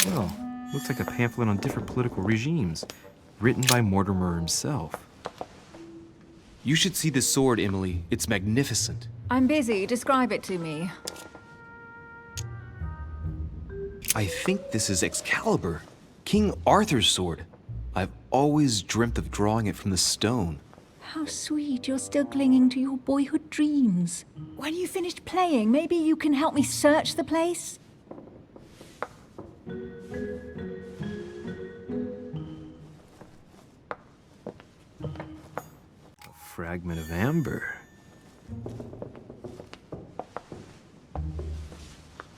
Well, looks like a pamphlet on different political regimes, written by Mortimer himself. You should see this sword, Emily. It's magnificent.
I'm busy. Describe it to me.
I think this is Excalibur, King Arthur's sword. I've always dreamt of drawing it from the stone.
How sweet, you're still clinging to your boyhood dreams. When you finished playing, maybe you can help me search the place?
A fragment of amber.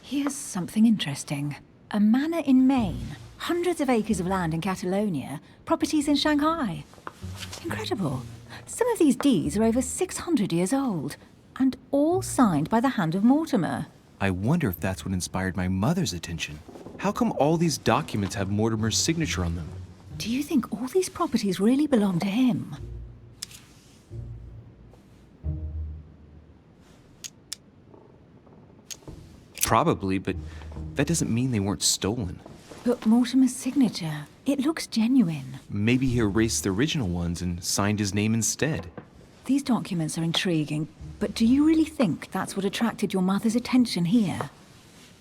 Here's something interesting. A manor in Maine, hundreds of acres of land in Catalonia, properties in Shanghai. Incredible. Some of these deeds are over 600 years old, and all signed by the hand of Mortimer.
I wonder if that's what inspired my mother's attention. How come all these documents have Mortimer's signature on them?
Do you think all these properties really belong to him?
Probably, but that doesn't mean they weren't stolen.
But Mortimer's signature, it looks genuine.
Maybe he erased the original ones and signed his name instead.
These documents are intriguing, but do you really think that's what attracted your mother's attention here?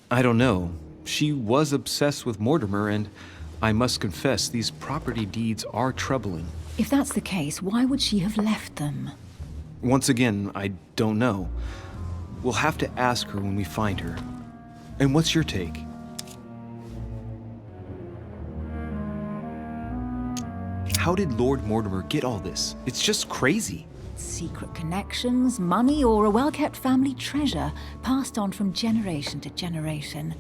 I don't know. She was obsessed with Mortimer, and I must confess, these property deeds are troubling.
If that's the case, why would she have left them?
Once again, I don't know. We'll have to ask her when we find her. And what's your take? How did Lord Mortimer get all this? It's just crazy.
Secret connections, money, or a well-kept family treasure passed on from generation to generation.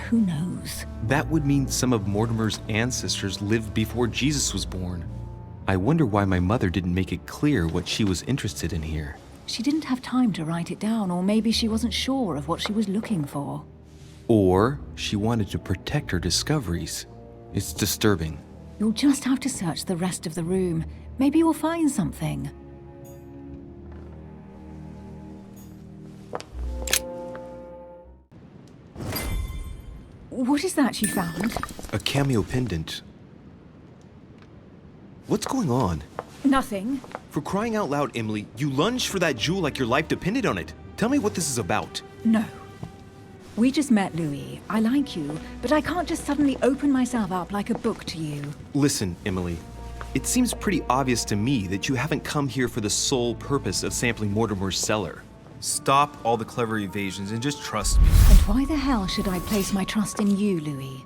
Who knows?
That would mean some of Mortimer's ancestors lived before Jesus was born. I wonder why my mother didn't make it clear what she was interested in here.
She didn't have time to write it down, or maybe she wasn't sure of what she was looking for.
Or she wanted to protect her discoveries. It's disturbing.
You'll just have to search the rest of the room. Maybe you'll find something. What is that you found?
A cameo pendant. What's going on?
Nothing.
For crying out loud, Emily, you lunged for that jewel like your life depended on it. Tell me what this is about.
No. We just met, Louis. I like you, but I can't just suddenly open myself up like a book to you.
Listen, Emily. It seems pretty obvious to me that you haven't come here for the sole purpose of sampling Mortimer's cellar. Stop all the clever evasions and just trust me.
And why the hell should I place my trust in you, Louis?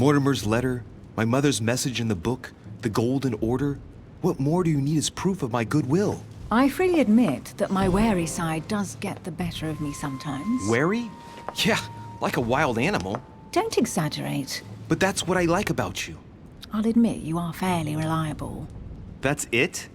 Mortimer's letter, my mother's message in the book, the Golden Order. What more do you need as proof of my goodwill?
I freely admit that my wary side does get the better of me sometimes.
Wary? Yeah, like a wild animal.
Don't exaggerate.
But that's what I like about you.
I'll admit you are fairly reliable.
That's it?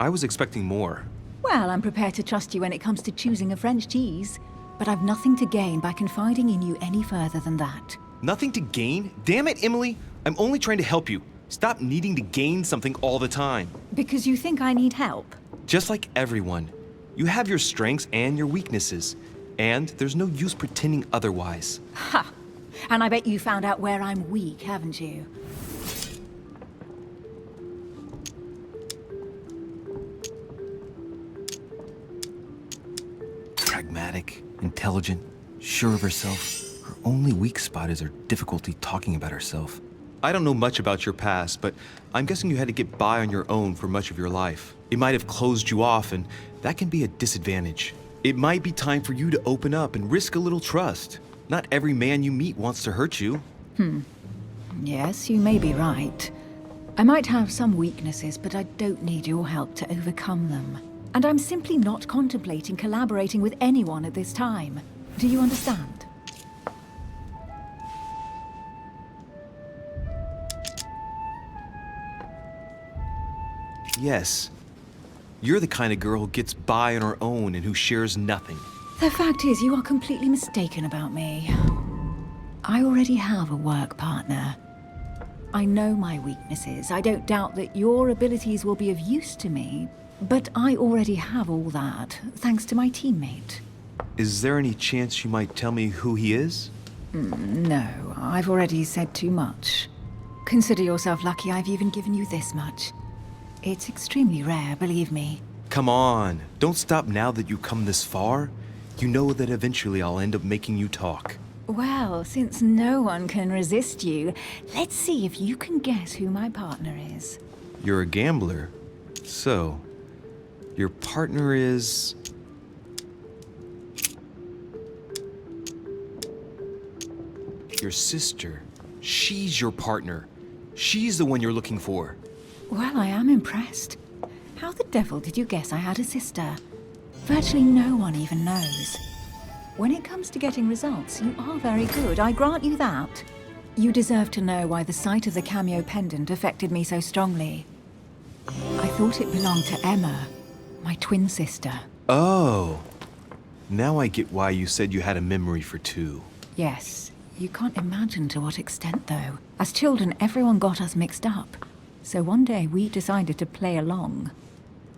I was expecting more.
Well, I'm prepared to trust you when it comes to choosing a French cheese, but I've nothing to gain by confiding in you any further than that.
Nothing to gain? Damn it, Emily! I'm only trying to help you. Stop needing to gain something all the time.
Because you think I need help?
Just like everyone. You have your strengths and your weaknesses, and there's no use pretending otherwise.
Ha! And I bet you found out where I'm weak, haven't you?
Pragmatic, intelligent, sure of herself. Her only weak spot is her difficulty talking about herself. I don't know much about your past, but I'm guessing you had to get by on your own for much of your life. It might have closed you off, and that can be a disadvantage. It might be time for you to open up and risk a little trust. Not every man you meet wants to hurt you.
Yes, you may be right. I might have some weaknesses, but I don't need your help to overcome them. And I'm simply not contemplating collaborating with anyone at this time. Do you understand?
Yes. You're the kind of girl who gets by on her own and who shares nothing.
The fact is, you are completely mistaken about me. I already have a work partner. I know my weaknesses. I don't doubt that your abilities will be of use to me, but I already have all that, thanks to my teammate.
Is there any chance you might tell me who he is?
No, I've already said too much. Consider yourself lucky I've even given you this much. It's extremely rare, believe me.
Come on, don't stop now that you've come this far. You know that eventually I'll end up making you talk.
Well, since no one can resist you, let's see if you can guess who my partner is.
You're a gambler. So, your partner is... your sister. She's your partner. She's the one you're looking for.
Well, I am impressed. How the devil did you guess I had a sister? Virtually no one even knows. When it comes to getting results, you are very good, I grant you that. You deserve to know why the sight of the cameo pendant affected me so strongly. I thought it belonged to Emma, my twin sister.
Oh. Now I get why you said you had a memory for two.
Yes, you can't imagine to what extent, though. As children, everyone got us mixed up. So one day we decided to play along.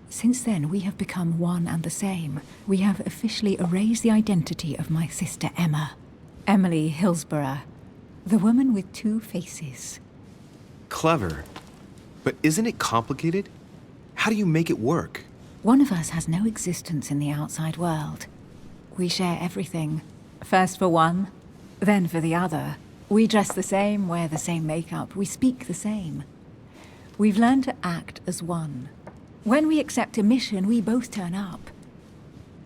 Since then, we have become one and the same. We have officially erased the identity of my sister Emma. Emily Hillsborough. The woman with two faces.
Clever. But isn't it complicated? How do you make it work?
One of us has no existence in the outside world. We share everything. First for one, then for the other. We dress the same, wear the same makeup, we speak the same. We've learned to act as one. When we accept a mission, we both turn up.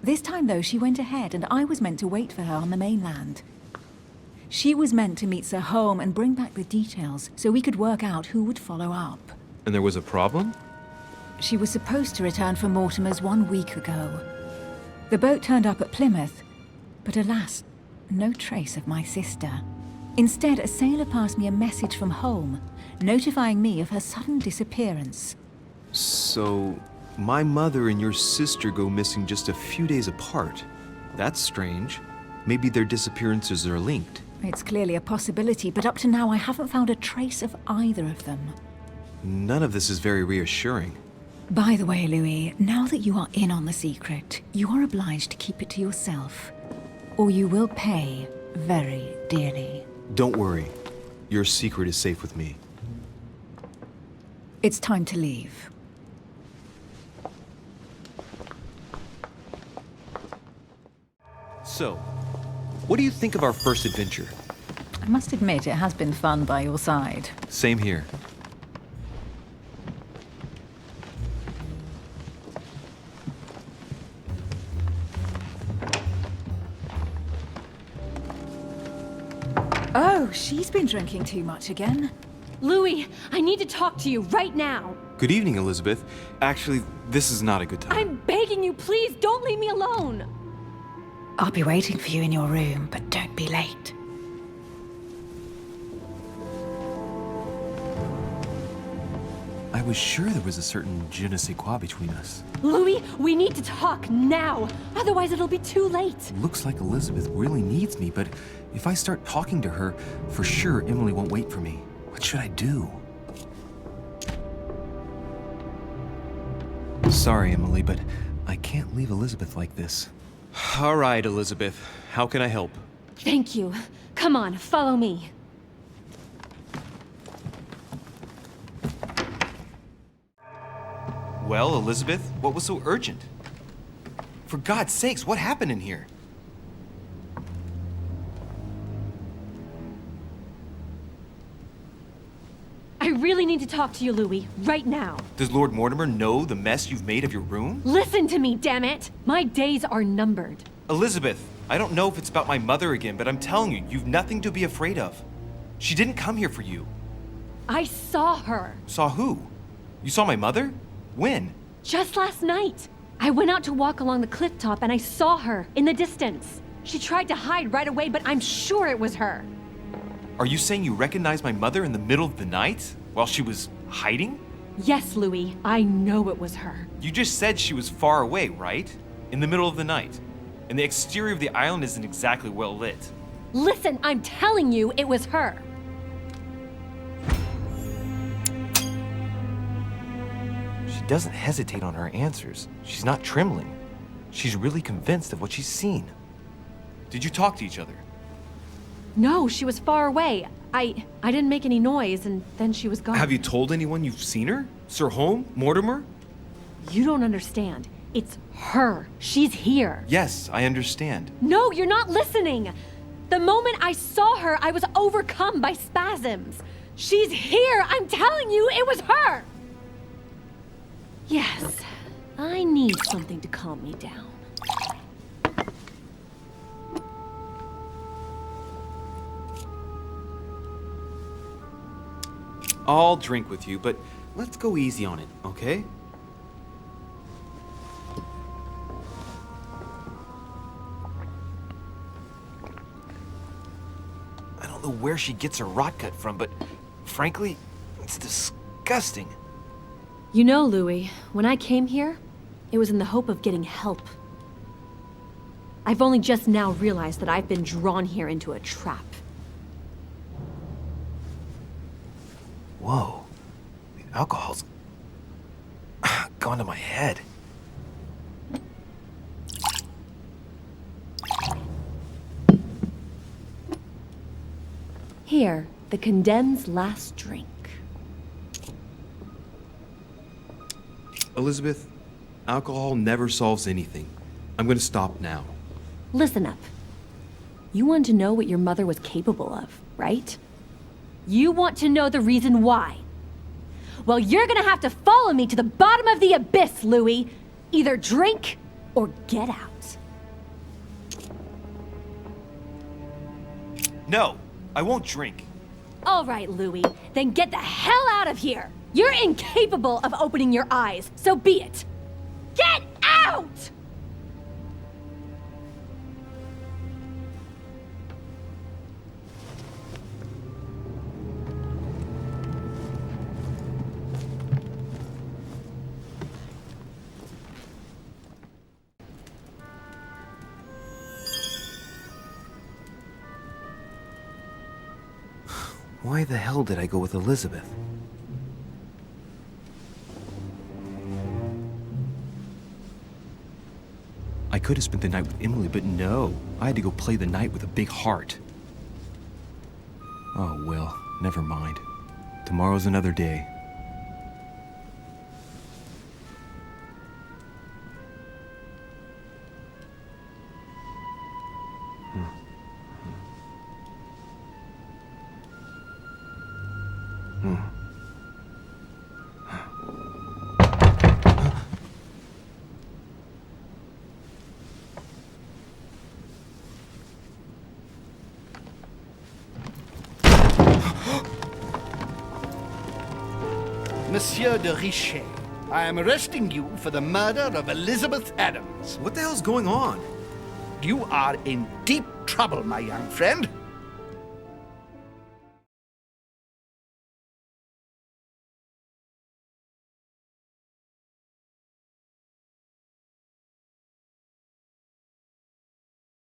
This time, though, she went ahead, and I was meant to wait for her on the mainland. She was meant to meet Sir Home and bring back the details so we could work out who would follow up.
And there was a problem?
She was supposed to return from Mortimer's 1 week ago. The boat turned up at Plymouth, but alas, no trace of my sister. Instead, a sailor passed me a message from home, notifying me of her sudden disappearance.
So, my mother and your sister go missing just a few days apart. That's strange. Maybe their disappearances are linked.
It's clearly a possibility, but up to now I haven't found a trace of either of them.
None of this is very reassuring.
By the way, Louis, now that you are in on the secret, you are obliged to keep it to yourself, or you will pay very dearly.
Don't worry. Your secret is safe with me.
It's time to leave.
So, what do you think of our first adventure?
I must admit, it has been fun by your side.
Same here.
Oh, she's been drinking too much again.
Louis, I need to talk to you right now.
Good evening, Elizabeth. Actually, this is not a good time.
I'm begging you, please don't leave me alone.
I'll be waiting for you in your room, but don't be late.
I was sure there was a certain je ne sais quoi between us.
Louis, we need to talk now. Otherwise, it'll be too late.
Looks like Elizabeth really needs me, but if I start talking to her, for sure Emily won't wait for me. What should I do? Sorry, Emily, but I can't leave Elizabeth like this. All right, Elizabeth. How can I help?
Thank you. Come on, follow me.
Well, Elizabeth, what was so urgent? For God's sakes, what happened in here?
I really need to talk to you, Louis, right now.
Does Lord Mortimer know the mess you've made of your room?
Listen to me, damn it! My days are numbered.
Elizabeth, I don't know if it's about my mother again, but I'm telling you, you've nothing to be afraid of. She didn't come here for you.
I saw her.
Saw who? You saw my mother? When?
Just last night. I went out to walk along the cliff top and I saw her in the distance. She tried to hide right away, but I'm sure it was her.
Are you saying you recognized my mother in the middle of the night while she was hiding?
Yes, Louis, I know it was her.
You just said she was far away, right? In the middle of the night. And the exterior of the island isn't exactly well lit.
Listen, I'm telling you it was her.
She doesn't hesitate on her answers. She's not trembling. She's really convinced of what she's seen. Did you talk to each other?
No, she was far away. I didn't make any noise, and then she was gone.
Have you told anyone you've seen her?
Sir Home? Mortimer?
You don't understand. It's her. She's here.
Yes, I understand.
No, you're not listening. The moment I saw her, I was overcome by spasms. She's here. I'm telling you, it was her. Yes, I need something to calm me down.
I'll drink with you, but let's go easy on it, okay? I don't know where she gets her rot gut from, but frankly, it's disgusting.
You know, Louis, when I came here, it was in the hope of getting help. I've only just now realized that I've been drawn here into a trap.
Whoa. The alcohol's gone to my head.
Here, the condemned's last drink.
Elizabeth, alcohol never solves anything. I'm gonna stop now.
Listen up. You want to know what your mother was capable of, right? You want to know the reason why. Well, you're gonna have to follow me to the bottom of the abyss, Louis. Either drink or get out.
No, I won't drink.
All right, Louis, then get the hell out of here. You're incapable of opening your eyes, so be it. Get out!
Why the hell did I go with Elizabeth? I could have spent the night with Emily, but no. I had to go play the night with a big heart. Oh, well, never mind. Tomorrow's another day.
Monsieur de Richet, I am arresting you for the murder of Elizabeth Adams.
What the hell's going on?
You are in deep trouble, my young friend.